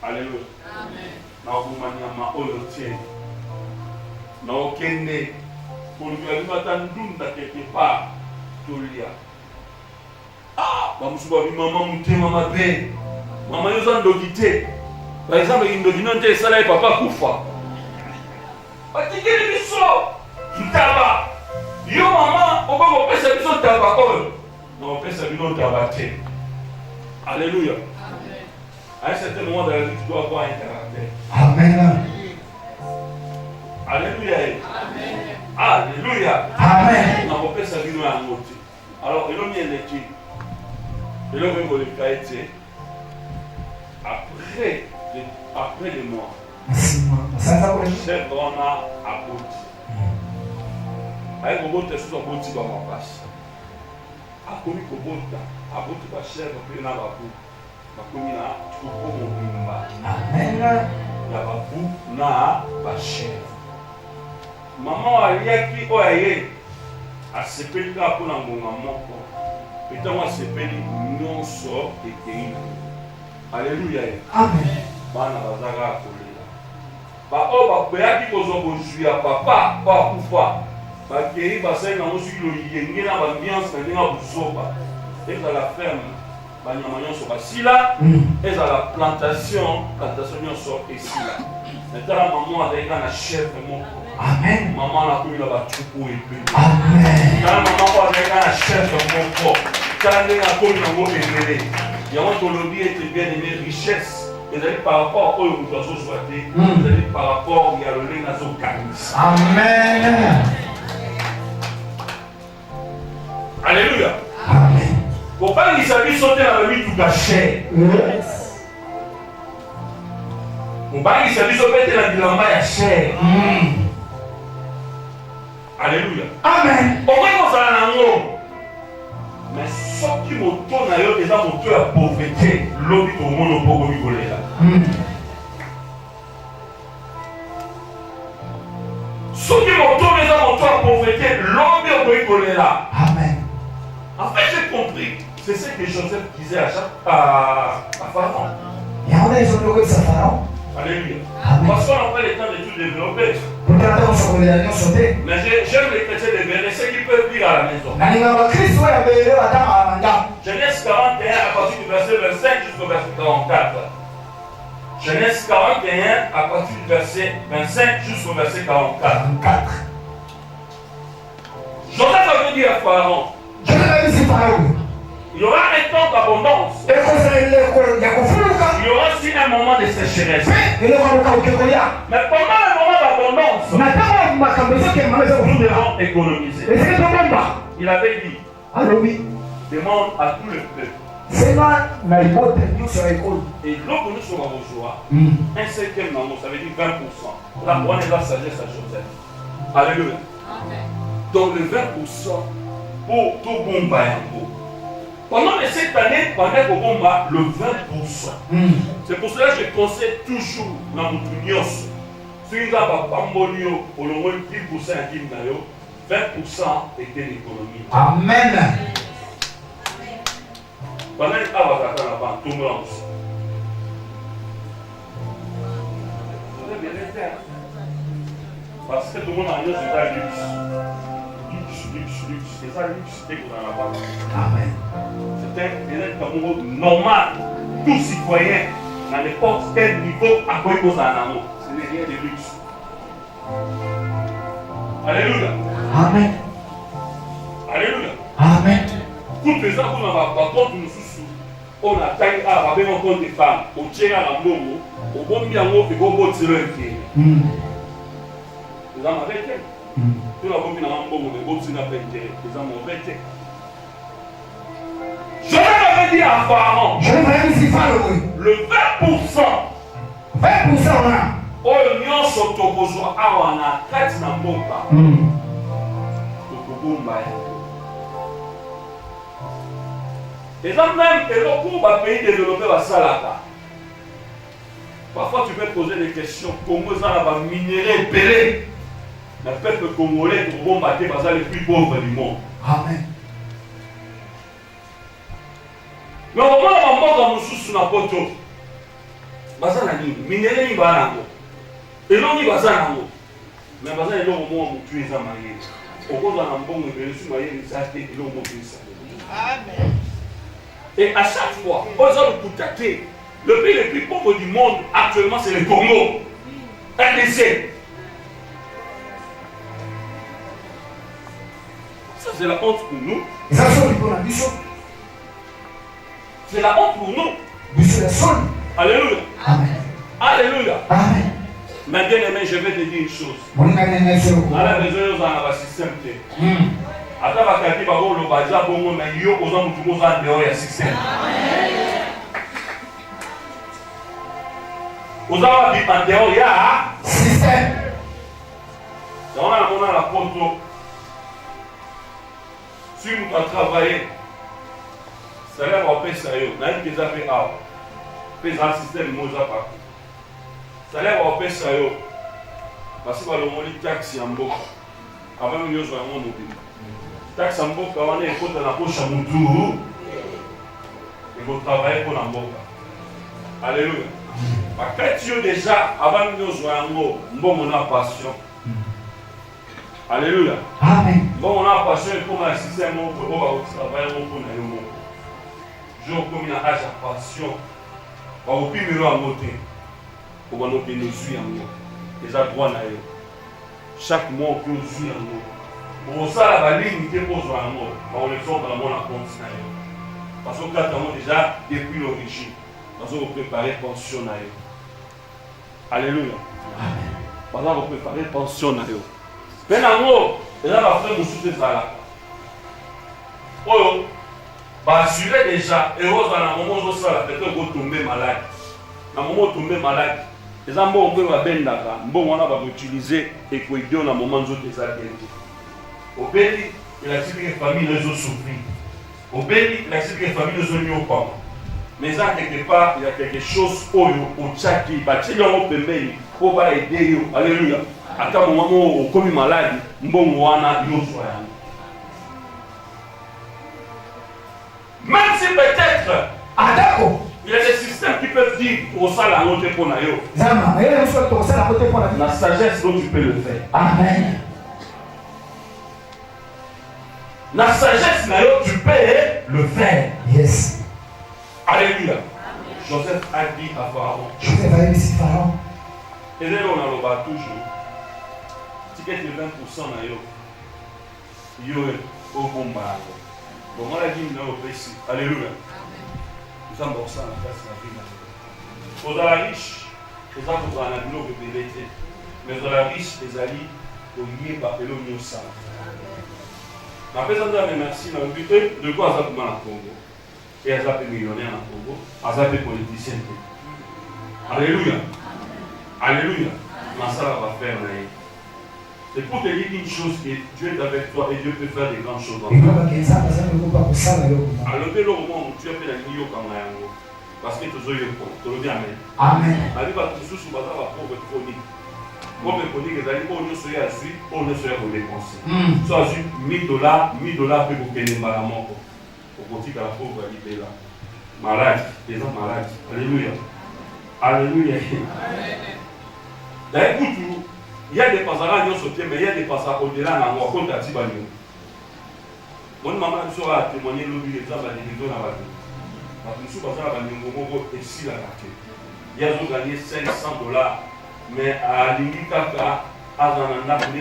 alléluia amen na boma nyama ote na okende pour lui matan dunda quelque part tolia ba musuba bi mama mutema mabe mama yoza ndogite. Par exemple, il me dit que ça là, papa koufa. Atikeli biso ntaba. Yo maman, on va pesa biso ntaba ko. Non, pesa biso ntaba te. Alléluia. Amen. À un certain moment de la vie, tu dois avoir un caractère. Amen. Alléluia. Amen. Alléluia. Amen. On va pesa biso en moti. Alors, il y a une étude. Il y a une étude. Après les mois, chef on a abouti. Avec le botte sous abouti dans ma place. A commis le botte, abouti par chef, puis on a babou. Ma commune a tout comme mon bimba. Amen. La babou na ba chef. Maman a yaki o aye. A sepeli ka pour na ngonga moko. Petant moi sepeli nyonso ekei. Alléluia. Amen. Bana bazaka kolela. Ba o ba koyaki kozo bojuya papa pa kufa. Ba kei ba sai na mosu lo yenge na ba ambiance na ndinga buzoba. Eza la ferme ba nyama nyonso ba sila. Eza la plantation nyonso esila. Natala maman azalika na chef moko. Amen. Maman na komi na ba tupu epe. Amen. Tala maman azalika na chef moko. Tala ndinga komi na ngo ebele. Il y a un tolobi et bien aimé richesse. Ils allaient par rapport au oiseau soité. Ils allaient par rapport à le nazo canis. Amen. Alléluia. Amen. Pourquoi il s'agit sauter dans la vie tout gâché? Pourquoi il s'agit sauter dans la vie de la chair? Alléluia. Amen. Pourquoi on s'en a un mais ce qui me tourne à eux, c'est mon Dieu à pauvreté, l'homme au monde au pauvre là. Ce qui me tourne à mon Dieu à pauvreté, l'homme au pauvre là. Amen. En fait, j'ai compris. C'est ce que Joseph disait à Pharaon. Il y a un exemple de Pharaon. Alléluia. Parce qu'on n'a pas le temps de tout développer. Mais j'aime les chrétiens de verser ce qu'ils peuvent dire à la maison. Genèse 41 à partir du verset 25 jusqu'au verset 44. Genèse 41 à partir du verset 25 jusqu'au verset 44. Joseph avait dit à Pharaon. Il y aura un temps d'abondance. Il y aura aussi un moment de sécheresse. Mais pendant le moment d'abondance, nous devons économiser. Il avait dit, demande à tout le peuple. Et lorsque nous serons au joie, un cinquième moment, ça veut dire 20%. Là, on est la sagesse à Joseph. Alléluia. Donc le 20% pour tout bon bayango. Pendant cette année, pendant qu'on va le 20%. C'est pour cela que je conseille toujours dans mon union. Si vous avez un pambolio, au moins 10% à Kimnayo, 20% était l'économie. Amen. Pendant que vous avez un pambolio, tout le monde. Vous avez bien fait. Parce que tout le monde a un luxe. C'est ça luxe que vous en avez. Amen. C'est un normal. Tout citoyen, dans n'importe quel niveau, à quoi il pose un amour. Ce n'est rien de luxe. Alléluia. Amen. Alléluia. Amen. Toutes les gens qui n'ont pas compte de nous, on a taillé à avoir un compte de femmes, on tient à la momo, on bombe bien haut et on botte sur le pied. Vous en avez été. Tout la copine a un bon moment, c'est n'a pas intérêt. Les hommes ont été. Je vais dire à Pharaon. Je vais dire si Pharaon. Le 20%. 20% là. Oyo nyonso tokozwa awa na kati na mboka. Tokobomba ye. Et même eloko ba pays développé basalaka. Parfois tu peux poser des questions. Congo ça va minérer belé. Le peuple congolais tokobomba te baza les plus pauvres du monde. Amen. Mais au moment où mboka mususu na poto. Baza na nini? Minérer ni banango. Et non, il va s'en aller. Mais il va s'en aller au moment où tu es marié. Au cours d'un bon, il va se marier, il va s'acheter et l'on va Amen. Et à chaque fois, on va le contacter. Le pays le plus pauvre du monde actuellement, c'est le Congo. RDC. Ça, c'est la honte pour nous. C'est la honte pour nous. Alléluia. Amen. Alléluia. Amen. Mais bien aimé, je vais te dire une chose. À la maison, nous avons un système. À ta bakati, babo le baja bongo, mais yo osons nous tous en dehors du système. Osons vivre en dehors du système. On a la photo. Si nous avons travaillé, ça va pas faire ça. N'a pas déjà fait out. Fait un système moza partout. Salaire va payer ça yo. Parce que le monde taxe en boka. Avant nous nous avons mobile. Taxe en boka on est côté la poche à mutu. Et vous travaillez pour la boka. Alléluia. Parce que déjà avant nous avons bon on a passion. Alléluia. Amen. Bon on a passion pour un système pour travailler pour na yo. Je comme na âge à passion. Va au pire à monter. Pour nous bénéficier en nous. Les droits na yo. Chaque mois que nous jouons en nous. Pour ça la ligne qui pose en nous. On les sort dans mon compte na yo. Parce que quand on déjà depuis l'origine, parce qu'on préparer pension na yo. Alléluia. Amen. Parce qu'on préparer pension na yo. Mais en gros, et là va faire nous soutenir ça. Oh, bah assurer déjà et aux dans le moment où ça la peut-être qu'on tomber malade. Dans le moment où tomber malade. Les ambos on peut bendaka, bon on va utiliser et quoi dire dans le moment où tu es bien. Au pays, il a dit que les familles les ont souffert. Au pays, il a dit que les familles les ont mis au pas. Mais ça quelque part, il y a quelque chose au tchaki, bâti dans le pays pour aider. Alléluia. À un moment où on comme malade, bon on a yo soya. Même si peut-être, il y a des systèmes qui peuvent dire au salaire à l'autre pour naïo. La sagesse dont tu peux le faire. Amen. La sagesse naïo, tu peux le faire. Yes. Alléluia. Joseph a dit à Pharaon. Joseph a dit à Pharaon. Et là on a le bas toujours. Si tu as 20% naïo, yo au combat. Bon, on a dit non au péché. Alléluia. Nous sommes dans ça la place de la vie. Aux la riche, les gens qui ont un agneau de bébé. Mais aux la riche, les alliés, au lié par le mieux ça. Ma personne doit me merci dans le but de quoi ça pour le Congo. Et elle s'appelle millionnaire en Congo. Elle s'appelle politicien. Alléluia. Alléluia. Ma salle va faire. C'est pour te dire une chose que Dieu est avec toi et Dieu peut faire des grandes choses. Alors, le moment où tu as fait la ligne comme ça, parce que tu as eu le bien. Amen. La vie va tout sous la pauvre chronique. Pauvre chronique, les amis, on ne serait à suivre, on ne serait pas dépenser. Soit à suivre $1000 pour gagner la mort. Pour que la pauvre libère là. Malade, les gens malades. Alléluia. Alléluia. Écoute, il y a des passages qui ont sauté, mais il y a des passages au-delà de moi, contre Tibani. Mon maman a témoigné l'objet des gens à la division à la vie. Parce que nous sommes à la Nyongo et si la carte. Ils ont gagné $500, mais à l'Indikaka, à Zananda, pour la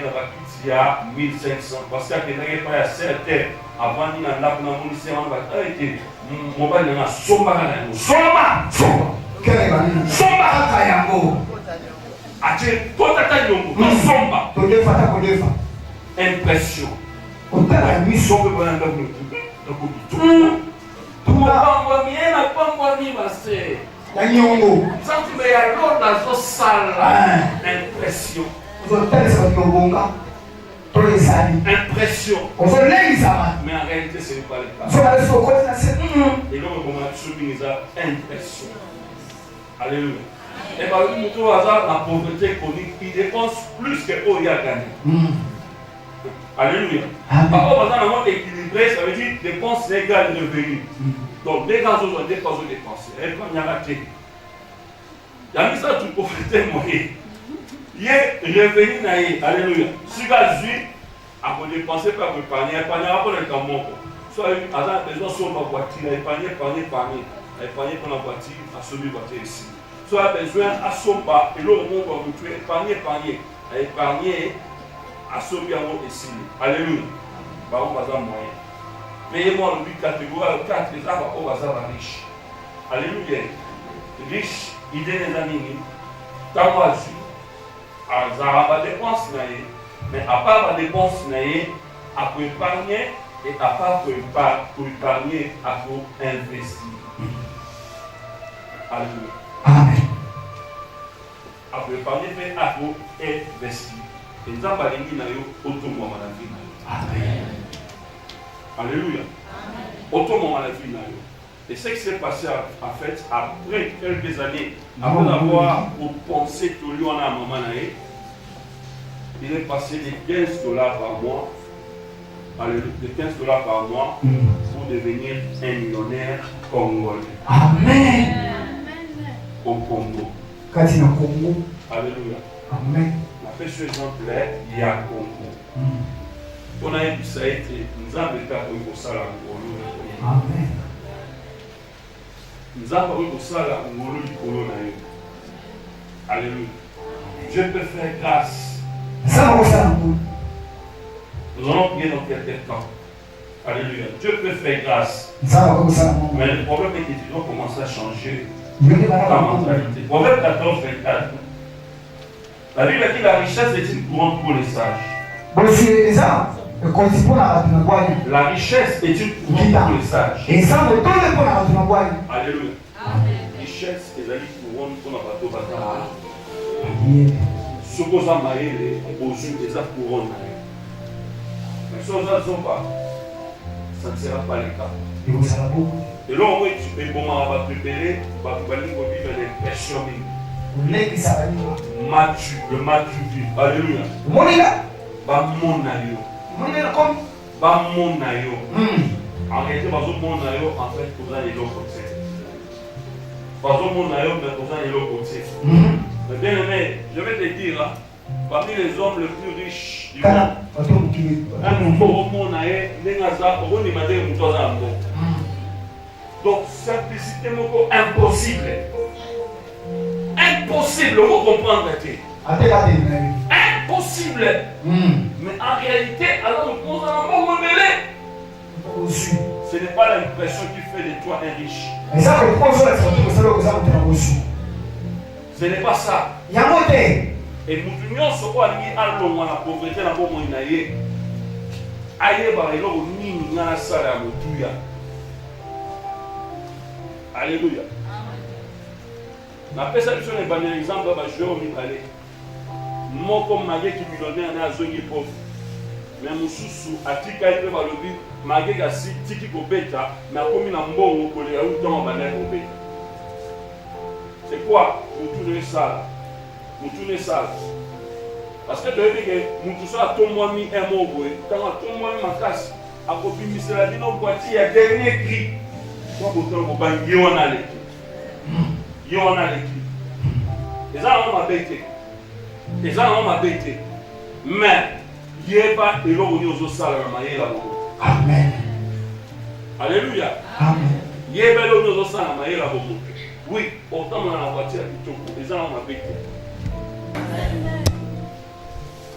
il y a 1500. Parce qu'il n'y a pas assez de terre. Avant, il y a un lac, il y a un arrêté. Mon père, il y a un somba. Somba! Somba! Ati kota ta nyongo to somba to defa impression. On t'a la nuit Ils sur sont pas dans le la nyongo. impression. Vous avez tel ça qui est bon gars. Pour les amis. Impression. On se lève ça. Mais en réalité, ce n'est pas le cas. Sur la leçon, quoi c'est Et donc, on a soumis ça impression. Alléluia. Et par exemple, nous avons la pauvreté chronique, il dépense plus que il a gagné. Alléluia. Par contre, dans le monde équilibré, ça veut dire dépenses égales revenus. Donc, dès quand on dépense, on dépense. Et quand il y a la clé. Il y a mis ça tout pauvreté moyen. Il est revenu naïf. Alléluia. Si vous avez à vous dépenser pour épargner, épargner pour le temps. Soit il a besoin de ma voiture, épargner pour la voiture, à sauver la voiture ici. Soit il a besoin à son bas, et l'autre monde va vous tuer, épargner, à sauver la voiture ici. Alléluia. Par contre, on moyen. Payez-moi le 8 catégorie, 4 les arbres au hasard riche. Alléluia. Riche, idée des amis, tamoisi. Alors, ça dépense, mais à part la dépense, à pour épargner et à part pour épargner, à pour investir. Alléluia. Amen. À pour épargner, mais à pour investir. Et nous avons parlé de autrement dans la vie. Amen. Alléluia. Autrement dans la vie. Et ce qui s'est passé en fait après quelques années, après avoir pensé que lui en a un moment, il est passé de $15 par mois, de $15 par mois pour devenir un millionnaire congolais. Amen. Au Congo. Katina Congo. Alléluia. Amen. On a fait ce exemple-là, il y a Congo. On a eu ça a été, nous avons été au Salam. Amen. Nous avons eu au Salam, alléluia. Je peux faire grâce. Nous allons prier dans quelques temps. Alléluia. Dieu peut faire grâce. Mais le problème est que tu dois commencer à changer ta mentalité. Proverbe 14, 24. La Bible dit que la richesse est une couronne pour les sages. La richesse est une couronne pour les sages. Alléluia. Richesse est une couronne pour les sages. Ce que vous avez aujourd'hui, c'est une couronne. Mais si vous n'avez pas, ça ne sera pas le cas. Et là, on va préparer, on va vivre l'impression. Le mature. Alléluia. En réalité, en fait, vous avez l'autre côté. Mais bien aimé, je vais te dire, parmi les hommes les plus riches du monde, donc simplicité impossible. Impossible, vous comprenez? Impossible. Mais en réalité, alors nous allons reméler. Ce n'est pas l'impression qui fait de toi un riche. Ce n'est pas ça. Et nous devons se voir à la pauvreté, la pauvreté, alléluia. Na pesa biso na bana exemple ba joueur mibale. Moko mage ki millionnaire na zongi pauvre. Mais mususu atika ipe balobi mage ka si tiki ko beta na komi na mbongo ko le au temps bana ko beta. C'est quoi? Mutu ne sala. Parce que tu dis que mutu sa tombo mi emo boy, quand tombo mi makasi akobi misela dino boîtier ya dernier cri. Kwa boto ko bangi wana le. Yona l'équipe. Les gens ont m'abêté. Mais, il n'y a pas de l'eau aux salles à Amen. Alléluia. Amen. Il y a pas de l'eau aux salles à oui, autant dans la voiture, les gens ont m'abêté.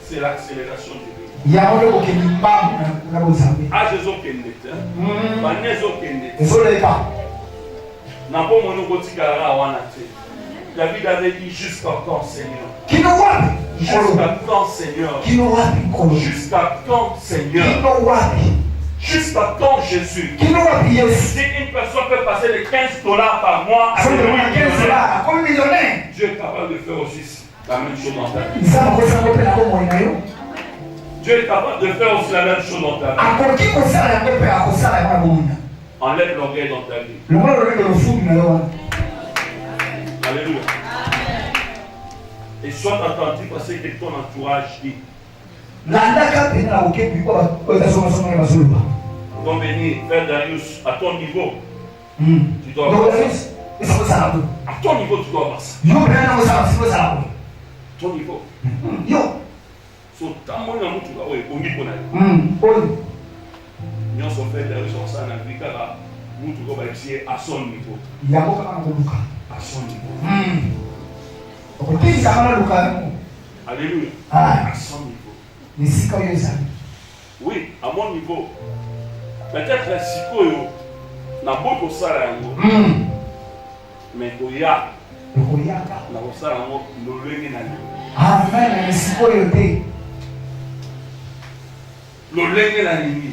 C'est l'accélération du vie. Ah, Jésus qui est David avait dit jusqu'à quand, Seigneur. Jusqu'à quand, Seigneur? Jusqu'à quand, Seigneur? Jusqu'à quand, Jésus? Si une personne peut passer de $15 par mois à $1 million, Dieu est capable de faire aussi la même chose dans ta vie. Dieu est capable de faire aussi la même chose dans ta vie. Enlève l'orgueil dans ta vie. Alléluia. Et sois attentif à ce que ton entourage dit. Ils vont venir faire Darius à ton niveau. Tu dois avoir ça. À ton niveau, tu dois avoir ça. Ton niveau. So, tant que tu vas nous sommes fait Darius en ça, nous devons essayer à son niveau. À son niveau. Alléluia. À son niveau. Oui, à mon niveau. Peut-être que si tu as beaucoup de salaire, mais tu as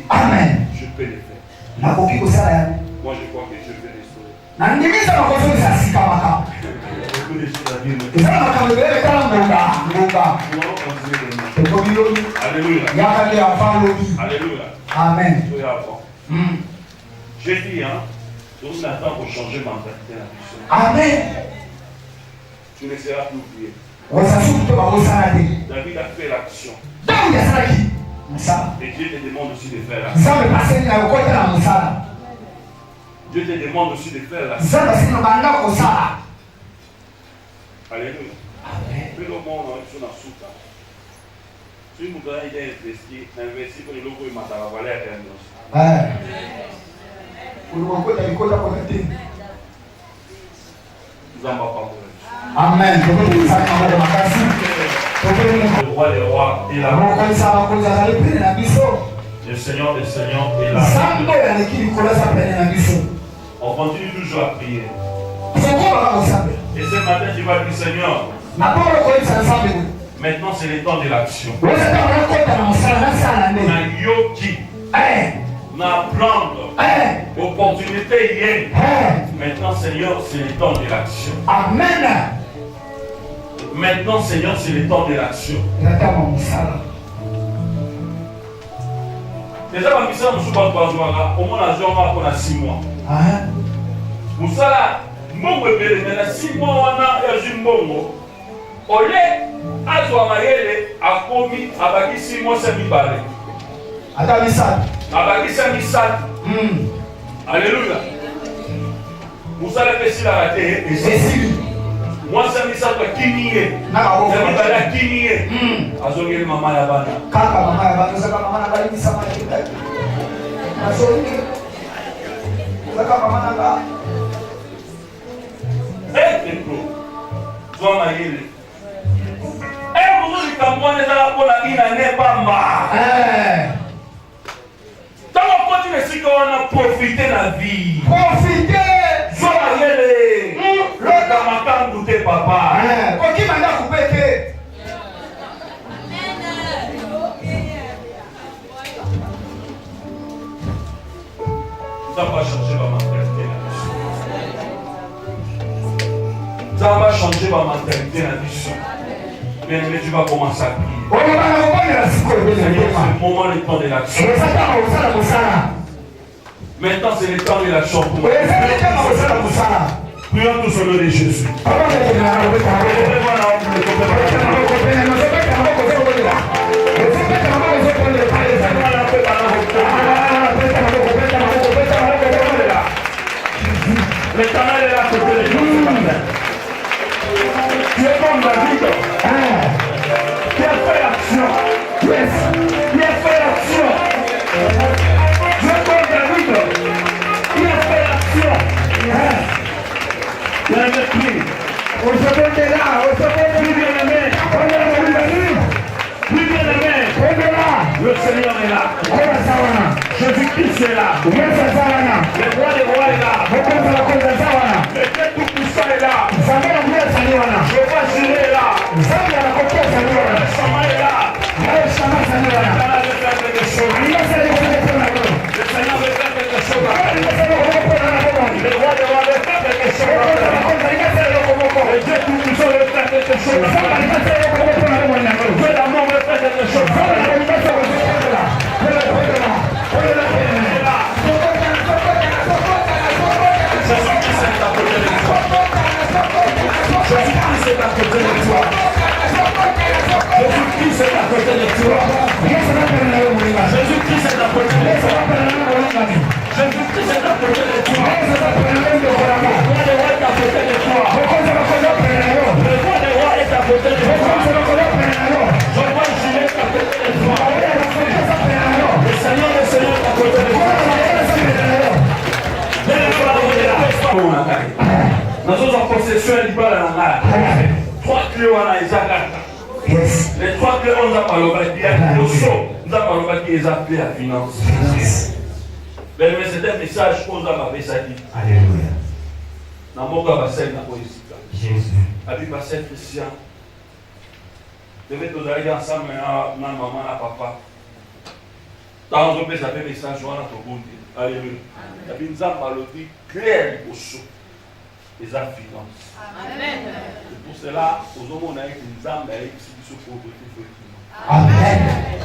amen. Je peux le faire. Moi, je crois que je peux Alléluia. Alléluia. Amen. J'ai dit, on attend pour changer ma mentalité. Amen. Tu ne seras plus oublié. David a fait l'action. Et Dieu te demande aussi de faire l'action. Dieu te demande aussi de faire l'action. Alléluia. Puis le monde est sur la soute. Si nous devons investir pour les locaux, il m'a travaillé à rien. Amen. Le roi des rois est là. Le Seigneur des seigneurs est là. On continue toujours à prier. Et ce matin, tu vas dire, Seigneur, maintenant c'est le temps de l'action. N'apprendre opportunité hier. Maintenant, Seigneur, c'est le temps de l'action. Amen. Maintenant, Seigneur, c'est le temps de l'action. Déjà, ma mission, nous sommes au moins à 6 mois. Moussala, Mbongo est mais 6 mois, on a eu Mbongo. Au lieu, à Zouamayele, a commis, a bâti 6 mois, c'est mi barré. Abakisa misat. Alléluia. Moussa l'a fait si la raté. Moi, c'est misat qui kinié. C'est misat qui kinié. Azongé maman ya bana. Kaka maman ya bana. Saka maman na bali misama ya kita. Azongé. Saka maman na ba. Petro. Zoma yele. Vous dites que moi, les Arabes, ils n'ont pas mal. Tant qu'on continue ici, on a profité de la vie. Profiter. Joyeux. Le Kamakan douté papa. Qui m'a coupé. Ça va changer ma mentalité. Ça va changer ma mentalité la mission. Bien aimé, tu vas commencer à prier. C'est le moment, le temps de l'action. Maintenant, c'est le temps de l'action pour moi. Prions tous au nom de Jésus. L'Éternel est là à côté de nous. Tu es comme David. Qui a fait l'action. Yes. Qui a fait l'action. Tu es comme David. Qui a fait l'action. Il y a un esprit. On se met là. On se met plus bien aimé. Plus bien aimé. Le Seigneur est là. Jésus-Christ est là. Le roi des rois est là. Le Dieu tout puissant est là. Jéhovah Jireh est là. direction est libala na nga. 3 clés wana ezakaka. Yes. Les 3 clés on a malobaki ya koso, on a malobaki les appelés à finance. Mais c'est un message qu'on a mapesaki. Alléluia. Na mboka basel na koisika. Jésus. Abi basel Christian. Devait tous aller ensemble na maman na papa. Dans on peut ça fait message wana to bonde. Alléluia. Abi nzamba malobaki clair koso. Les finances. Amen. Et pour cela, aux hommes on a été des âmes qui sont pauvreté. Amen.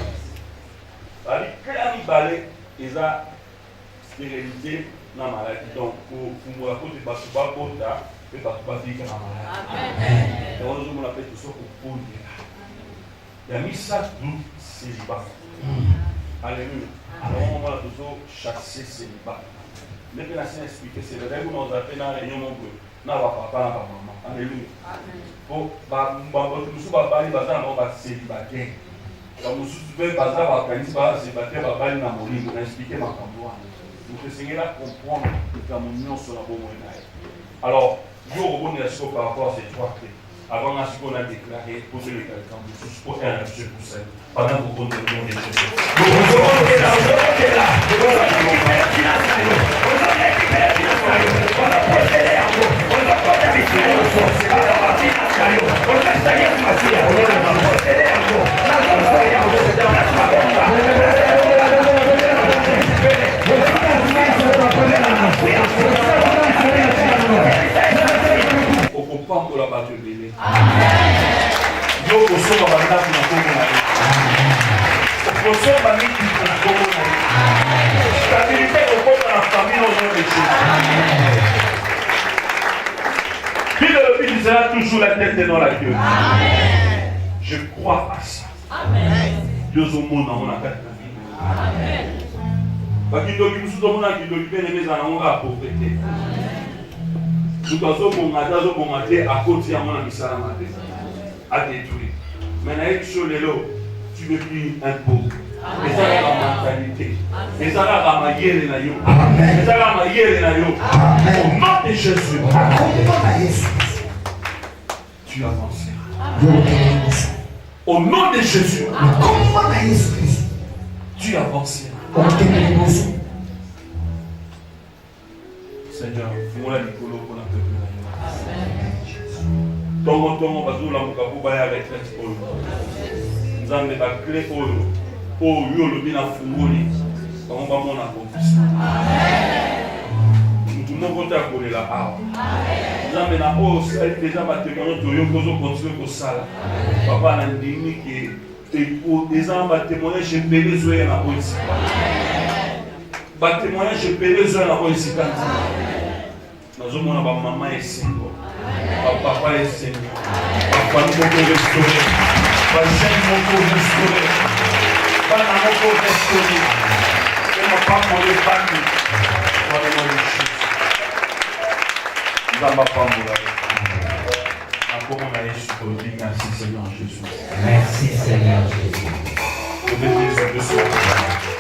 C'est-à-dire que les balais, ils ont stérilité dans la maladie. Donc, pour moi, il faut que je pas pour ça, et pas vivre dans la maladie. Amen. Et on nous appelle tout ça pour pauvre. Il y a mis ça tout célibat. Alléluia. Alors, on va toujours chasser célibat. Mais que la Seigneur explique, c'est le rêve où on a fait dans la réunion, na papa na maman. Alléluia. Pour nous parler bazar on va célibataire. Quand nous souvenons bazar va organiser bazar célibataire va parler na molingo na expliquer ma cambo. Nous que Seigneur comprendre que comme union sur la bonne moyen. Alors, yo rebondir sur par rapport à ces 3 clés. Avant à ce qu'on a déclaré, poser le quelqu'un de tous pour un Dieu pour ça. Pendant que vous continuez des choses. Pour la battre bébé. Yo koso ba banda kuna kongo na. Koso ba ni kuna kongo na. Stabilité au côté de la famille au nom de Jésus. Puis le but sera toujours la tête et non la queue. Je crois à ça. Dieu au monde dans mon attaque. Amen. Bakindo ki musu domona ki doki bene beza na ngo a pauvreté. Nous avons à côté à mon misala maté, à détruire. Maintenant, tu veux plus un pauvre. Et ça, c'est la mentalité. Et ça, c'est la maillère. Et ça, la maillère. Au nom de Jésus, tu avances. Au nom de Jésus, tu avances. Seigneur, fais-moi la nicolo pour la peuple. Tongo bazula mukabuba ya retraite oyo. Nzambe ba clé oyo. Oyo lobi na fungoli. Bango ba mona confession. Amen. Mutu moko ta kolela awa. Amen. Nzambe na oyo sali déjà ba témoigner to yo kozo continuer ko sala. Papa na ndimi ke te pour des ans ba témoigner chez Bélé Zoé na oyo. Ba témoigner chez Bélé Zoé na oyo sikanta. Nazomona ba mama esengo. Papa est Seigneur. Papa nous pouvons restaurer. Papa nous pouvons restaurer. Papa nous pouvons restaurer. Et mon papa nous les bannis. Pour les noms de Jésus. Nous avons pas mouru. Encore on a Jésus. Merci Seigneur Jésus. Merci Seigneur Jésus. Pour les choses de ce